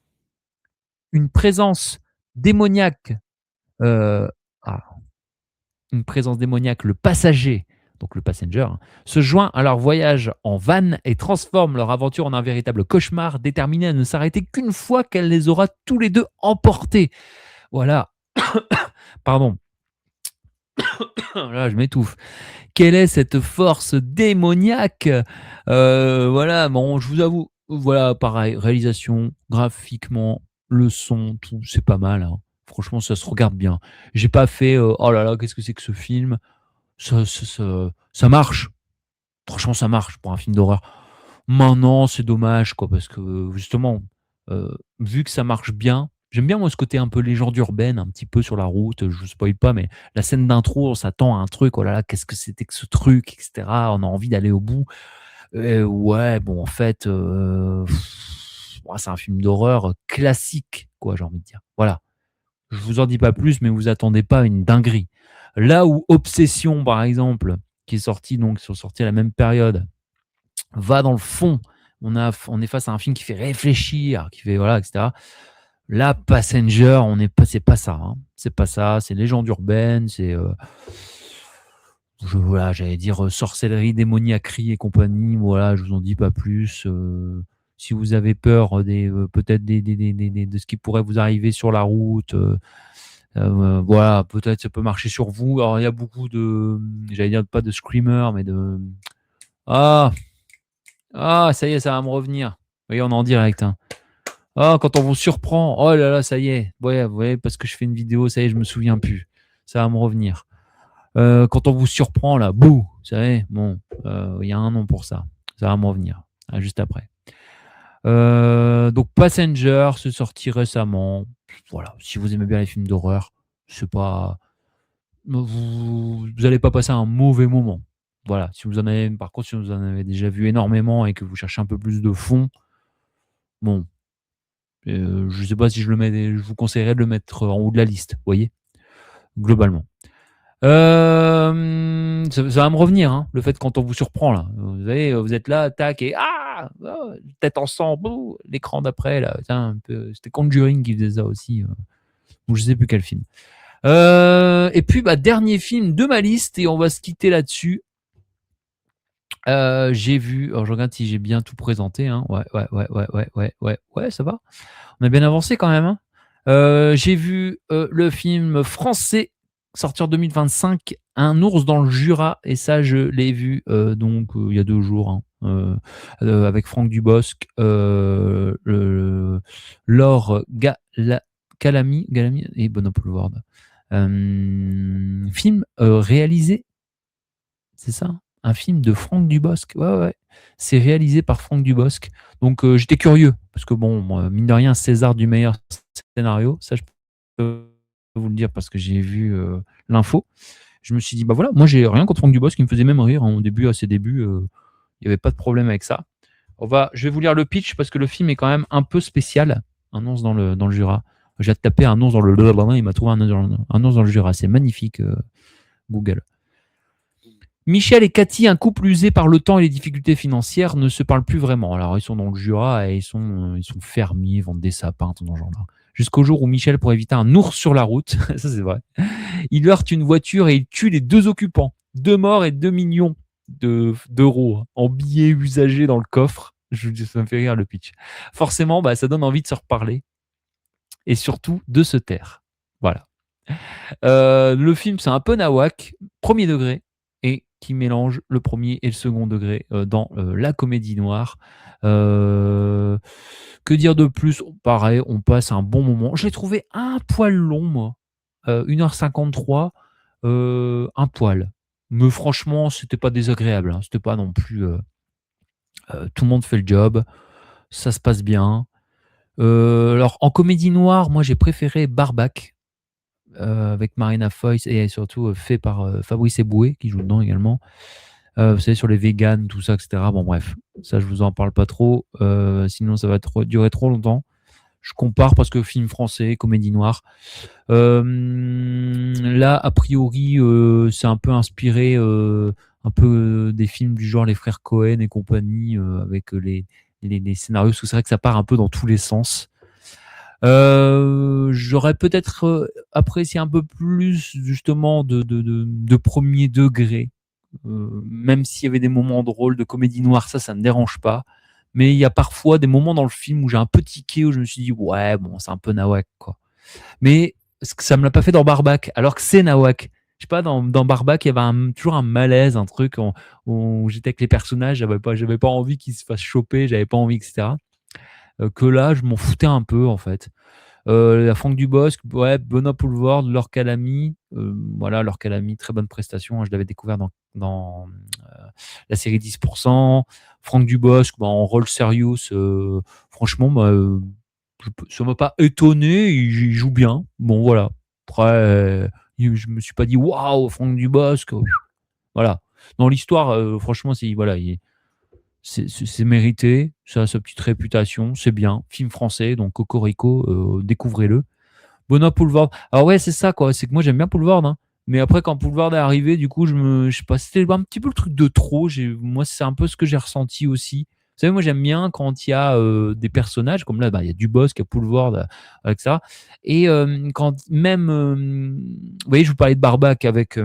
Une présence démoniaque, euh, ah, une présence démoniaque, le passager, donc le passenger, hein, se joint à leur voyage en van et transforme leur aventure en un véritable cauchemar, déterminé à ne s'arrêter qu'une fois qu'elle les aura tous les deux emportés. Voilà. Pardon. Là, je m'étouffe. Quelle est cette force démoniaque? Voilà, bon, je vous avoue, voilà, pareil, réalisation, graphiquement, le son, tout, c'est pas mal, hein. Franchement, ça se regarde bien. J'ai pas fait, oh là là, qu'est-ce que c'est que ce film? Ça marche. Franchement, ça marche pour un film d'horreur. Maintenant, c'est dommage, quoi, parce que justement, vu que ça marche bien, j'aime bien moi ce côté un peu légende urbaine, un petit peu sur la route. Je ne spoil pas, mais la scène d'intro, on s'attend à un truc. Oh là là, qu'est-ce que c'était que ce truc, etc. On a envie d'aller au bout. Ouais, bon, en fait, ouais, c'est un film d'horreur classique, quoi, j'ai envie de dire. Voilà. Je vous en dis pas plus, mais vous attendez pas à une dinguerie. Là où Obsession, par exemple, qui est sorti, donc, ils sont sortis à la même période, va dans le fond. On est face à un film qui fait réfléchir, qui fait voilà, etc. Là, Passenger, c'est pas ça, hein. C'est pas ça. C'est légende urbaine, c'est voilà, j'allais dire sorcellerie, démoniaquerie et compagnie. Voilà, je vous en dis pas plus. Si vous avez peur peut-être de ce qui pourrait vous arriver sur la route, voilà, peut-être ça peut marcher sur vous. Alors il y a beaucoup j'allais dire pas de screamers, mais ah ça y est, ça va me revenir. Vous voyez, on est en direct, hein. Ah, quand on vous surprend, oh là là, ça y est. Ouais, vous voyez, parce que je fais une vidéo, ça y est, je me souviens plus. Ça va me revenir. Quand on vous surprend, là, bouh, vous savez, bon, il y a un nom pour ça. Ça va me revenir, juste après. Donc, Passenger, c'est sorti récemment. Voilà, si vous aimez bien les films d'horreur, c'est pas... Vous n'allez pas passer un mauvais moment. Voilà, si vous en avez, par contre, si vous en avez déjà vu énormément et que vous cherchez un peu plus de fond, bon, je ne sais pas si je vous conseillerais de le mettre en haut de la liste, vous voyez, globalement. Ça va me revenir, hein, le fait quand on vous surprend là. Vous savez, vous êtes là, tac, et tête en sang, bouh, l'écran d'après là. C'était Conjuring qui faisait ça aussi. Ou je sais plus quel film. Et puis dernier film de ma liste et on va se quitter là-dessus. J'ai vu, alors je regarde si j'ai bien tout présenté, hein. Ouais, ça va. On a bien avancé quand même, hein. J'ai vu le film français sorti en 2025, Un ours dans le Jura, et ça je l'ai vu donc il y a 2 jours, hein, avec Franck Dubosc, Laure Calamy et Bonaparte Ward. Film réalisé, c'est ça? Un film de Franck Dubosc. Ouais. C'est réalisé par Franck Dubosc. Donc j'étais curieux, parce que bon, moi, mine de rien, César du meilleur scénario, ça je peux vous le dire parce que j'ai vu l'info. Je me suis dit, bah voilà, moi j'ai rien contre Franck Dubosc, qui me faisait même rire, hein, au début, à ses débuts, il n'y avait pas de problème avec ça. Je vais vous lire le pitch parce que le film est quand même un peu spécial. Un ours dans le Jura. J'ai tapé un ours dans le il m'a trouvé un ours dans le Jura. C'est magnifique, Google. Michel et Cathy, un couple usé par le temps et les difficultés financières, ne se parlent plus vraiment. Alors, ils sont dans le Jura et ils sont fermiers, vendent des sapins, tout dans ce genre-là. Jusqu'au jour où Michel, pour éviter un ours sur la route, ça c'est vrai, il heurte une voiture et il tue les 2 occupants. 2 morts et 2 millions d'euros en billets usagés dans le coffre. Ça me fait rire le pitch. Forcément, ça donne envie de se reparler et surtout de se taire. Voilà. Le film, c'est un peu nawak, premier degré. Et qui mélange le premier et le second degré dans la comédie noire. Que dire de plus? Pareil, on passe un bon moment. Je l'ai trouvé un poil long, moi. 1h53, un poil. Mais franchement, c'était pas désagréable, hein. C'était pas non plus, tout le monde fait le job, ça se passe bien. Alors en comédie noire, moi j'ai préféré Barbac, avec Marina Foïs et surtout, fait par, Fabrice Eboué qui joue dedans également. Vous savez sur les véganes, tout ça et cetera. Bon bref, ça je vous en parle pas trop, sinon ça va durer trop longtemps. Je compare parce que film français, comédie noire. Là, a priori, c'est un peu inspiré, un peu des films du genre Les Frères Cohen et compagnie, avec les scénarios. Parce que c'est vrai que ça part un peu dans tous les sens. J'aurais peut-être apprécié un peu plus justement de premier degré. Même s'il y avait des moments drôles de comédie noire, ça me dérange pas. Mais il y a parfois des moments dans le film où j'ai un peu tiqué, où je me suis dit, ouais, bon, c'est un peu nawak, quoi. Mais ça me l'a pas fait dans Barbac, alors que c'est nawak. Je sais pas, dans Barbac, il y avait toujours un malaise, un truc où j'étais avec les personnages, j'avais pas envie qu'ils se fassent choper, j'avais pas envie, etc. Que là, je m'en foutais un peu, en fait. La Franck Dubosc, ouais, Benoît Poelvoorde, Laure Calamy, voilà, Laure Calamy, très bonne prestation, hein, je l'avais découvert dans la série 10%. Franck Dubosc, bah, en rôle sérieux, franchement, bah, ça m'a pas étonné, il joue bien. Bon, voilà. Après, je me suis pas dit waouh, Franck Dubosc. Voilà. Dans l'histoire, franchement, voilà, c'est mérité, ça a sa petite réputation, c'est bien. Film français, donc Cocorico, découvrez-le. Benoît Poelvoorde. Alors ouais, c'est ça, quoi. C'est que moi, j'aime bien Poelvoorde, hein. Mais après, quand Poelvoorde est arrivé, du coup, je sais pas, c'était un petit peu le truc de trop. Moi, c'est un peu ce que j'ai ressenti aussi. Vous savez, moi, j'aime bien quand il y a des personnages, comme là, bah, il y a Dubosc, il y a Poelvoorde, avec ça. Et quand même, vous voyez, je vous parlais de Barbac avec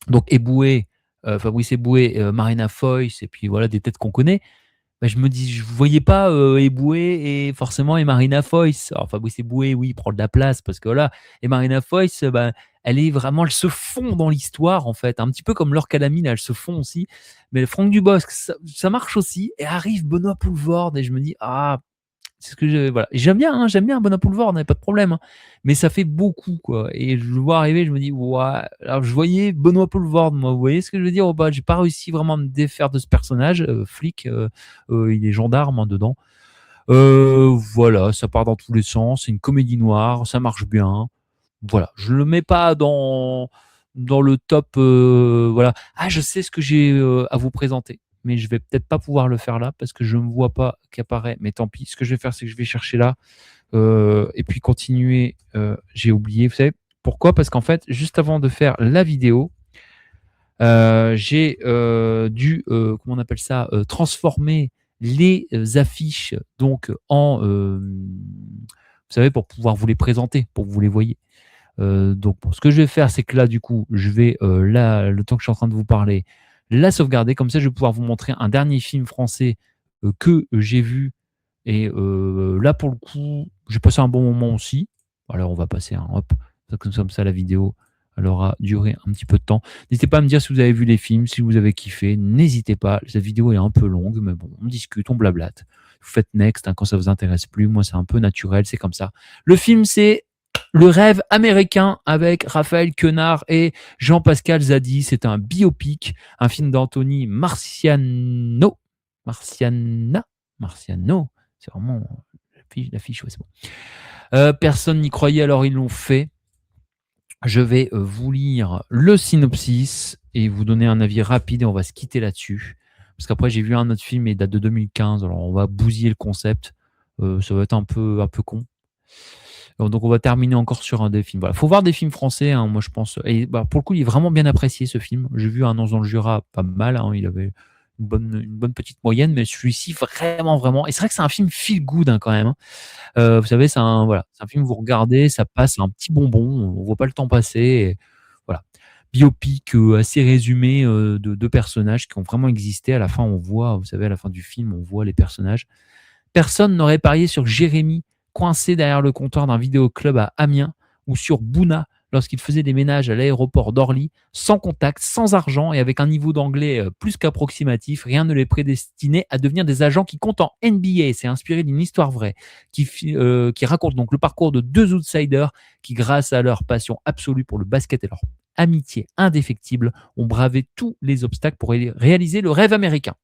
donc Eboué, Fabrice Eboué, Marina Foïs, et puis voilà, des têtes qu'on connaît. Bah, je me dis, je voyais pas Eboué et forcément et Marina Foïs. Alors Fabrice Eboué, oui, il prend de la place parce que voilà. Et Marina Foïs, bah, elle est vraiment, elle se fond dans l'histoire en fait, un petit peu comme Laure Calamy, elle se fond aussi. Mais Franck Dubosc, ça marche aussi. Et arrive Benoît Poelvoorde et je me dis, ah, c'est ce que voilà. Et j'aime bien Benoît Poelvoorde, on n'avait pas de problème, hein. Mais ça fait beaucoup, quoi. Et je le vois arriver, je me dis, ouais. Alors, je voyais Benoît Poelvoorde, moi, vous voyez ce que je veux dire? Bah, j'ai pas réussi vraiment à me défaire de ce personnage, flic, il est gendarme, hein, dedans. Voilà, ça part dans tous les sens, c'est une comédie noire, ça marche bien. Voilà, je le mets pas dans le top, voilà. Ah, je sais ce que j'ai à vous présenter, mais je vais peut-être pas pouvoir le faire là parce que je ne vois pas qu'apparaît. Mais tant pis, ce que je vais faire, c'est que je vais chercher là et puis continuer. J'ai oublié, vous savez pourquoi? Parce qu'en fait, juste avant de faire la vidéo, j'ai dû, comment on appelle ça, transformer les affiches donc en, vous savez, pour pouvoir vous les présenter, pour que vous les voyez. Donc ce que je vais faire, c'est que là, du coup, je vais, là, le temps que je suis en train de vous parler, la sauvegarder. Comme ça, je vais pouvoir vous montrer un dernier film français que j'ai vu. Et là, pour le coup, j'ai passé un bon moment aussi. Alors, on va passer, hein, hop, comme ça, la vidéo, elle aura duré un petit peu de temps. N'hésitez pas à me dire si vous avez vu les films, si vous avez kiffé. N'hésitez pas. Cette vidéo est un peu longue, mais bon, on discute, on blablate. Vous faites next, hein, quand ça vous intéresse plus. Moi, c'est un peu naturel, c'est comme ça. Le film, c'est Le Rêve américain avec Raphaël Quenard et Jean-Pascal Zadi. C'est un biopic, un film d'Anthony Marciano. Marciano. C'est vraiment l'affiche, ouais, c'est bon. Personne n'y croyait, alors ils l'ont fait. Je vais vous lire le synopsis et vous donner un avis rapide et on va se quitter là-dessus. Parce qu'après, j'ai vu un autre film, il date de 2015, alors on va bousiller le concept. Ça va être un peu con. Donc on va terminer encore sur un des films. Voilà, faut voir des films français, hein, moi je pense. Et bah, pour le coup, il est vraiment bien apprécié ce film. J'ai vu Un Ange dans le Jura, pas mal, hein, il avait une bonne petite moyenne, mais celui-ci vraiment. Et c'est vrai que c'est un film feel good, hein, quand même, hein. Vous savez, voilà, c'est un film, vous regardez, ça passe, un petit bonbon, on voit pas le temps passer. Et voilà. Biopic assez résumé de deux personnages qui ont vraiment existé. À la fin, on voit, vous savez, à la fin du film, on voit les personnages. Personne n'aurait parié sur Jérémy, coincé derrière le comptoir d'un vidéoclub à Amiens, ou sur Bouna, lorsqu'il faisait des ménages à l'aéroport d'Orly, sans contact, sans argent et avec un niveau d'anglais plus qu'approximatif. Rien ne les prédestinait à devenir des agents qui comptent en NBA. C'est inspiré d'une histoire vraie qui raconte donc le parcours de deux outsiders qui, grâce à leur passion absolue pour le basket et leur amitié indéfectible, ont bravé tous les obstacles pour réaliser le rêve américain.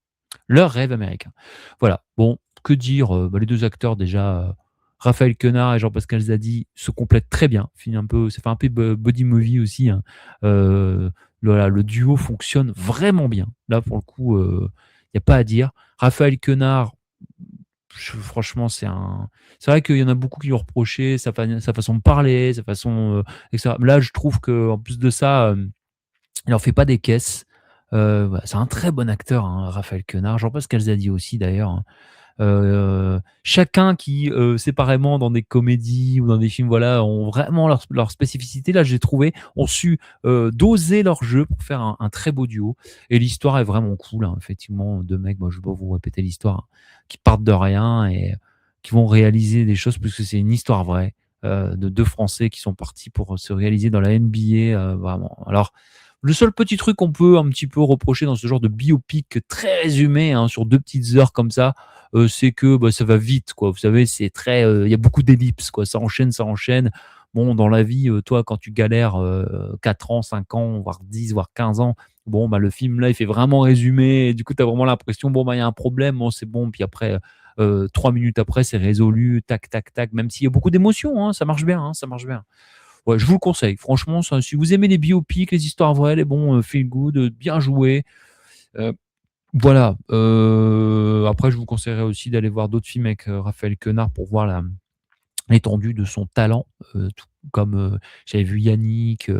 Leur rêve américain. Voilà. Bon, que dire les deux acteurs déjà, Raphaël Quenard et Jean-Pascal Zadi se complètent très bien. Ça fait un peu body movie aussi. Hein. Voilà, le duo fonctionne vraiment bien. Là, pour le coup, il n'y a pas à dire. Raphaël Quenard, franchement, c'est vrai qu'il y en a beaucoup qui lui ont reproché sa façon de parler, sa façon, etc. Là, je trouve qu'en plus de ça, il en fait pas des caisses. C'est un très bon acteur, hein, Raphaël Quenard. Jean-Pascal Zadi aussi, d'ailleurs. Hein. Chacun qui, séparément, dans des comédies ou dans des films, voilà, ont vraiment leur spécificité. Là, j'ai trouvé, ont su doser leur jeu pour faire un très beau duo. Et l'histoire est vraiment cool. Hein, effectivement, deux mecs, moi, je ne vais pas vous répéter l'histoire, hein, qui partent de rien et qui vont réaliser des choses, puisque c'est une histoire vraie de deux Français qui sont partis pour se réaliser dans la NBA. Vraiment. Alors, le seul petit truc qu'on peut un petit peu reprocher dans ce genre de biopic très résumé, hein, sur 2 petites heures comme ça, c'est que ça va vite, quoi. Vous savez, c'est très, il y a beaucoup d'ellipses, quoi. Ça enchaîne, ça enchaîne. Bon, dans la vie, toi, quand tu galères 4 ans, 5 ans, voire 10, voire 15 ans, bon, le film, là, il fait vraiment résumé. Et du coup, tu as vraiment l'impression, bon, il y a un problème, bon, c'est bon. Puis après, 3 minutes après, c'est résolu, tac, tac, tac. Même s'il y a beaucoup d'émotions, hein, ça marche bien, hein, ça marche bien. Ouais, je vous le conseille. Franchement, si vous aimez les biopics, les histoires vraies, les bons feel good, bien joués. Voilà. Après, je vous conseillerais aussi d'aller voir d'autres films avec Raphaël Quenard pour voir l'étendue de son talent. Tout comme j'avais vu Yannick.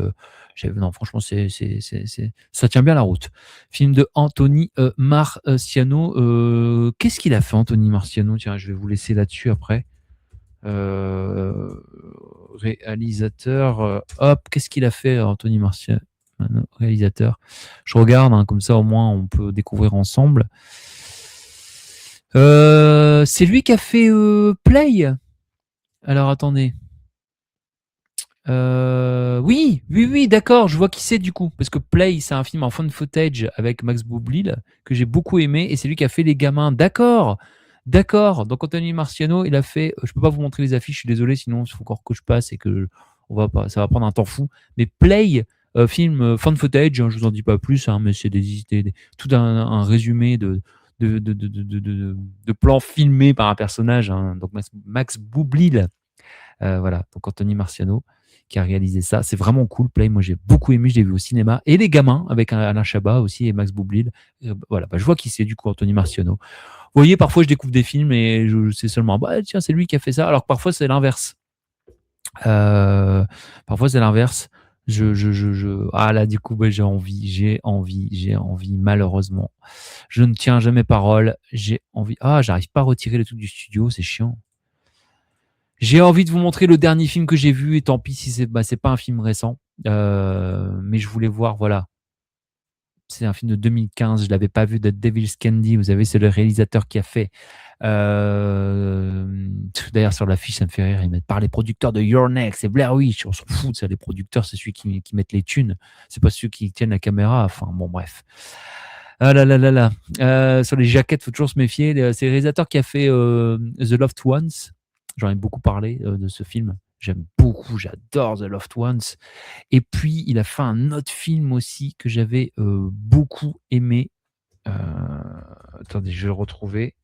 Non, franchement, ça tient bien la route. Film de Anthony Marciano. Qu'est-ce qu'il a fait, Anthony Marciano? Tiens, je vais vous laisser là-dessus après. Réalisateur, hop, qu'est-ce qu'il a fait, Anthony Martial, réalisateur? Je regarde, hein, comme ça au moins on peut découvrir ensemble. C'est lui qui a fait Play. Alors attendez. Oui, d'accord, je vois qui c'est du coup. Parce que Play, c'est un film en found footage avec Max Boublil que j'ai beaucoup aimé et c'est lui qui a fait Les Gamins. D'accord, d'accord. Donc Anthony Marciano, il a fait. Je peux pas vous montrer les affiches, je suis désolé, sinon il faut encore que je passe et que ça va prendre un temps fou. Mais Play, film found footage, hein, je vous en dis pas plus, hein, mais c'est tout un résumé de plans filmés par un personnage, hein, donc Max Boublil. Voilà, donc Anthony Marciano qui a réalisé ça. C'est vraiment cool, Play. Moi, j'ai beaucoup aimé. Je l'ai vu au cinéma. Et Les Gamins, avec Alain Chabat aussi et Max Boublil. Voilà, je vois qui c'est, du coup, Anthony Marciano. Vous voyez, parfois, je découvre des films et je sais seulement, tiens, c'est lui qui a fait ça. Alors que parfois, c'est l'inverse. Parfois, c'est l'inverse. Ah là, du coup, j'ai envie, malheureusement. Je ne tiens jamais parole. J'ai envie. Ah, j'arrive pas à retirer le truc du studio, c'est chiant. J'ai envie de vous montrer le dernier film que j'ai vu, et tant pis si c'est pas un film récent. Mais je voulais voir, voilà. C'est un film de 2015, je l'avais pas vu, de Devil's Candy. Vous savez, c'est le réalisateur qui a fait. D'ailleurs, sur l'affiche, ça me fait rire. Ils mettent par les producteurs de Your Next et Blair Witch. On s'en fout de ça. Les producteurs, c'est ceux qui mettent les thunes. C'est pas ceux qui tiennent la caméra. Enfin, bon, bref. Ah là là là là. Sur les jaquettes, faut toujours se méfier. C'est le réalisateur qui a fait The Loved Ones. J'en ai beaucoup parlé de ce film. J'aime beaucoup, j'adore The Loved Ones. Et puis, il a fait un autre film aussi que j'avais beaucoup aimé. Attendez, je vais le retrouver.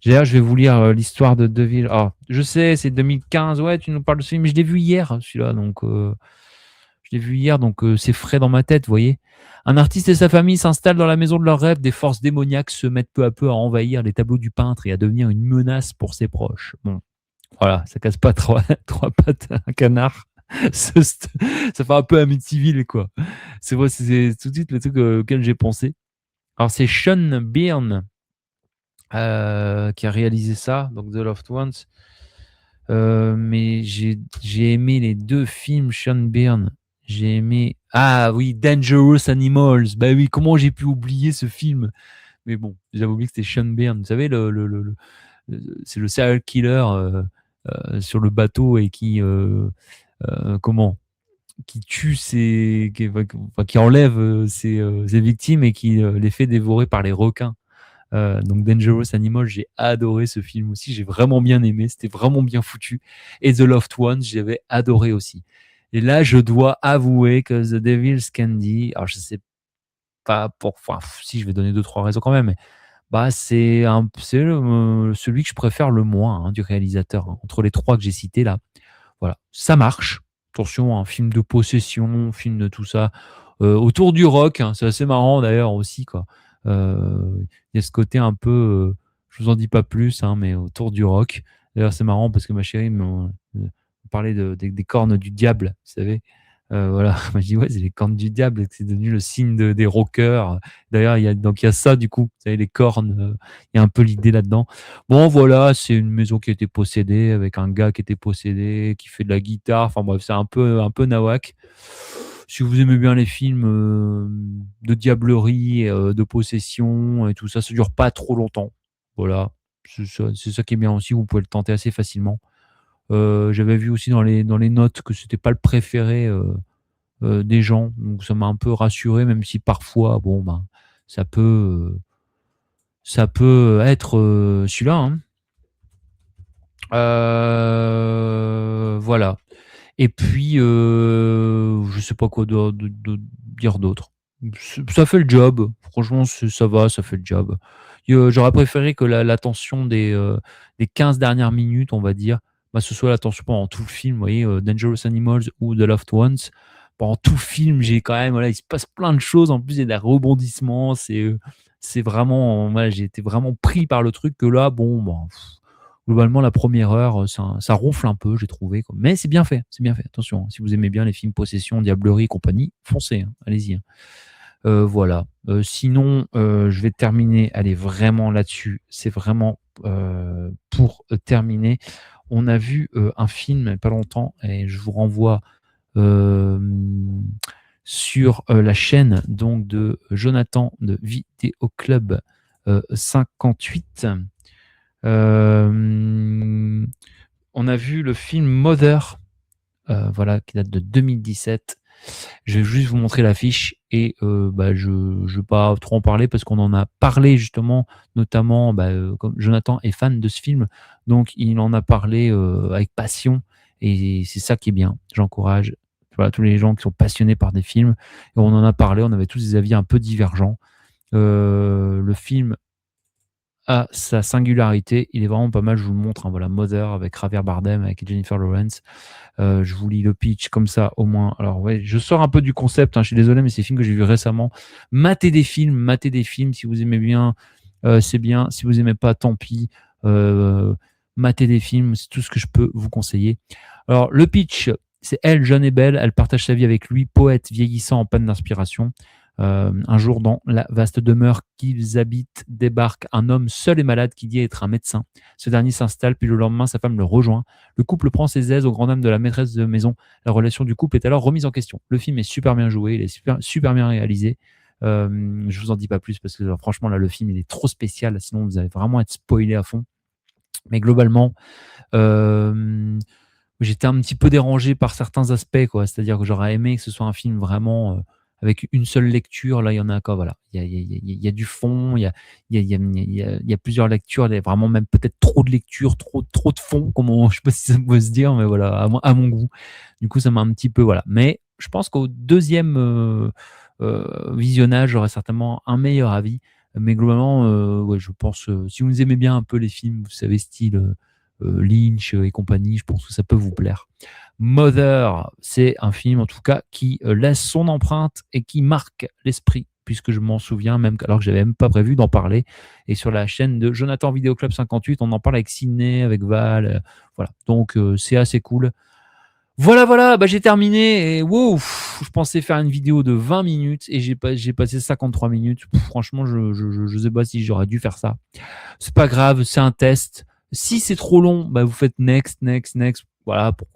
D'ailleurs, je vais vous lire l'histoire de Deville. Ah, je sais, c'est 2015. Ouais, tu nous parles de ce film, mais je l'ai vu hier, celui-là. Donc, c'est frais dans ma tête, vous voyez. Un artiste et sa famille s'installent dans la maison de leurs rêves. Des forces démoniaques se mettent peu à peu à envahir les tableaux du peintre et à devenir une menace pour ses proches. Bon, voilà, ça casse pas trois pattes à un canard. Ça fait un peu Amityville, quoi. C'est tout de suite le truc auquel j'ai pensé. Alors, c'est Sean Byrne qui a réalisé ça, donc The Loved Ones. Mais j'ai aimé les deux films Sean Byrne. J'ai aimé. Ah oui, Dangerous Animals. Bah oui, comment j'ai pu oublier ce film? Mais bon, j'avais oublié que c'était Sean Byrne. Vous savez, c'est le serial killer sur le bateau et qui. Comment? qui tue qui enlève ses victimes et qui les fait dévorer par les requins. Donc Dangerous Animal, j'ai adoré ce film aussi, j'ai vraiment bien aimé, c'était vraiment bien foutu. Et The Loved Ones, j'avais adoré aussi. Et là, je dois avouer que The Devil's Candy, alors je sais pas enfin, si je vais donner deux trois raisons quand même, mais bah c'est celui que je préfère le moins du réalisateur, entre les trois que j'ai cités là. Voilà, ça marche. Attention, un film de possession, film de tout ça. Autour du rock, c'est assez marrant d'ailleurs aussi, quoi. Il y a ce côté un peu, je vous en dis pas plus, mais autour du rock. D'ailleurs, c'est marrant parce que ma chérie me parlait des cornes du diable, vous savez. Voilà, moi je dis ouais, c'est les cornes du diable, c'est devenu le signe des rockers. D'ailleurs, il y a ça du coup, vous savez, les cornes, il y a un peu l'idée là-dedans. Bon, voilà, c'est une maison qui a été possédée avec un gars qui était possédé, qui fait de la guitare. Enfin bref, c'est un peu nawak. Si vous aimez bien les films de diablerie, de possession et tout ça, ça dure pas trop longtemps. Voilà, c'est ça qui est bien aussi. Vous pouvez le tenter assez facilement. J'avais vu aussi dans les notes que c'était pas le préféré des gens, donc ça m'a un peu rassuré, même si parfois, bon, ben, ça peut, euh, ça peut être celui-là, hein. Voilà. Et puis, je sais pas quoi dire d'autre. Ça fait le job. Franchement, ça va, ça fait le job. J'aurais préféré que la tension des 15 dernières minutes, on va dire, bah, ce soit la tension pendant tout le film. Vous voyez, Dangerous Animals ou The Loved Ones. Pendant tout le film, j'ai quand même, voilà, il se passe plein de choses. En plus, il y a des rebondissements. C'est vraiment, voilà, j'ai été vraiment pris par le truc que là, bon, bon, globalement, la première heure, ça ronfle un peu, j'ai trouvé, quoi. Mais c'est bien fait, c'est bien fait. Attention, si vous aimez bien les films Possession, Diablerie et compagnie, foncez, allez-y. Voilà. Sinon, je vais terminer, allez, vraiment là-dessus. C'est vraiment pour terminer. On a vu un film il n'y a pas longtemps et je vous renvoie euh, sur la chaîne donc de Jonathan de Vidéo Club 58. On a vu le film Mother, voilà, qui date de 2017. Je vais juste vous montrer l'affiche et bah, je ne vais pas trop en parler parce qu'on en a parlé justement, notamment, bah, comme Jonathan est fan de ce film, donc il en a parlé avec passion et c'est ça qui est bien. J'encourage, voilà, tous les gens qui sont passionnés par des films. Et on en a parlé, on avait tous des avis un peu divergents. Le film a sa singularité, il est vraiment pas mal, je vous le montre, voilà, Mother avec Javier Bardem, avec Jennifer Lawrence. Je vous lis le pitch comme ça au moins. Alors ouais, je sors un peu du concept, je suis désolé, mais c'est des films que j'ai vus récemment. Matez des films, si vous aimez bien, c'est bien. Si vous aimez pas, tant pis. Matez des films, c'est tout ce que je peux vous conseiller. Alors le pitch, c'est elle, jeune et belle, elle partage sa vie avec lui, poète vieillissant en panne d'inspiration. Un jour, dans la vaste demeure qu'ils habitent, débarque un homme seul et malade qui dit être un médecin. Ce dernier s'installe, puis le lendemain, sa femme le rejoint. Le couple prend ses aises au grand dam de la maîtresse de maison. La relation du couple est alors remise en question. Le film est super bien joué, il est super bien réalisé. Je vous en dis pas plus parce que franchement, là, le film, il est trop spécial. Sinon, vous allez vraiment être spoilé à fond. Mais globalement, j'étais un petit peu dérangé par certains aspects, quoi. C'est-à-dire que j'aurais aimé que ce soit un film vraiment avec une seule lecture. Là, il y en a quoi, voilà. Il y a du fond, il y a plusieurs lectures, il y a vraiment même peut-être trop de lectures, trop de fond, comment, je sais pas si ça peut se dire, mais voilà, à mon goût. Du coup, ça m'a un petit peu, voilà. Mais je pense qu'au deuxième visionnage, j'aurais certainement un meilleur avis. Mais globalement, ouais, je pense, si vous aimez bien un peu les films, vous savez, style Lynch et compagnie, je pense que ça peut vous plaire. Mother, c'est un film en tout cas qui laisse son empreinte et qui marque l'esprit, puisque je m'en souviens même alors que j'avais même pas prévu d'en parler. Et sur la chaîne de Jonathan Vidéo Club 58, on en parle avec Sidney, avec Val, voilà. Donc c'est assez cool. Voilà, bah, j'ai terminé et wow, je pensais faire une vidéo de 20 minutes et j'ai passé 53 minutes. Franchement, je sais pas si j'aurais dû faire ça. C'est pas grave, c'est un test. Si c'est trop long, bah vous faites next, voilà, pour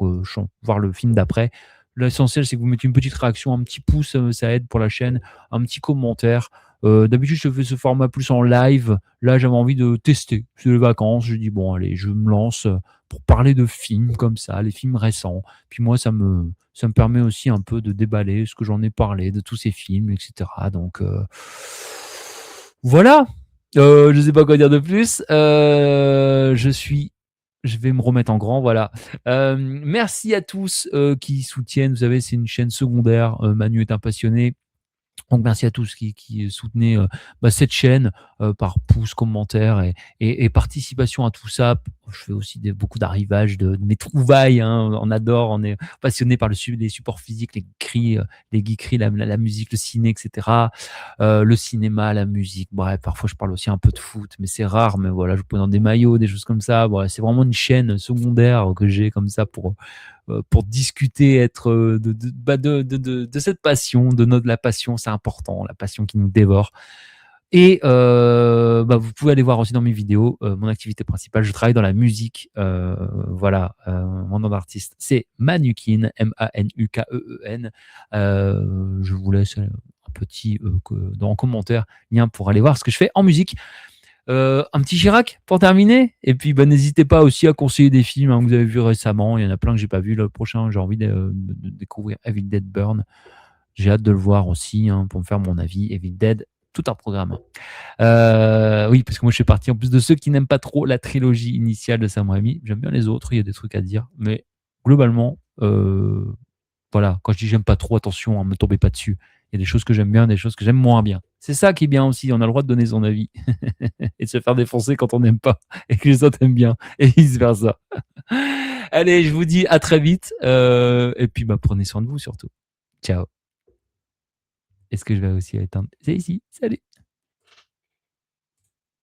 voir le film d'après. L'essentiel, c'est que vous mettez une petite réaction, un petit pouce, ça aide pour la chaîne, un petit commentaire. D'habitude, je fais ce format plus en live. Là, j'avais envie de tester. C'est les vacances, je dis bon, allez, je me lance pour parler de films comme ça, les films récents. Puis moi, ça me permet aussi un peu de déballer ce que j'en ai parlé, de tous ces films, etc. Donc, voilà. Je ne sais pas quoi dire de plus. Je vais me remettre en grand, voilà. Merci à tous qui soutiennent. Vous savez, c'est une chaîne secondaire. Manu est un passionné. Donc merci à tous qui soutenaient cette chaîne par pouce, commentaire et participation à tout ça. Je fais aussi beaucoup d'arrivages de mes trouvailles. Hein. On adore, on est passionné par les supports physiques, les cris, les geekeries, la musique, le ciné, etc. Le cinéma, la musique. Bref, parfois je parle aussi un peu de foot, mais c'est rare. Mais voilà, je pose dans des maillots, des choses comme ça. Bon, c'est vraiment une chaîne secondaire que j'ai comme ça pour discuter, être de cette passion, de la passion, c'est important, la passion qui nous dévore. Et vous pouvez aller voir aussi dans mes vidéos mon activité principale. Je travaille dans la musique. Voilà, mon nom d'artiste, c'est Manukeen, Manukeen. Je vous laisse un petit dans commentaire lien pour aller voir ce que je fais en musique. Un petit Chirac pour terminer. Et puis, n'hésitez pas aussi à conseiller des films que vous avez vus récemment. Il y en a plein que j'ai pas vu. Le prochain, j'ai envie de découvrir Evil Dead Burn. J'ai hâte de le voir aussi pour me faire mon avis. Evil Dead, tout un programme. Oui, parce que moi, je fais partie en plus de ceux qui n'aiment pas trop la trilogie initiale de Sam Raimi. J'aime bien les autres. Il y a des trucs à dire, mais globalement, voilà. Quand je dis j'aime pas trop, attention, me tombez pas dessus. Il y a des choses que j'aime bien, des choses que j'aime moins bien. C'est ça qui est bien aussi. On a le droit de donner son avis et de se faire défoncer quand on n'aime pas et que les autres aiment bien et vice versa. Allez, je vous dis à très vite et puis prenez soin de vous surtout. Ciao. Est-ce que je vais aussi éteindre? C'est ici. Salut.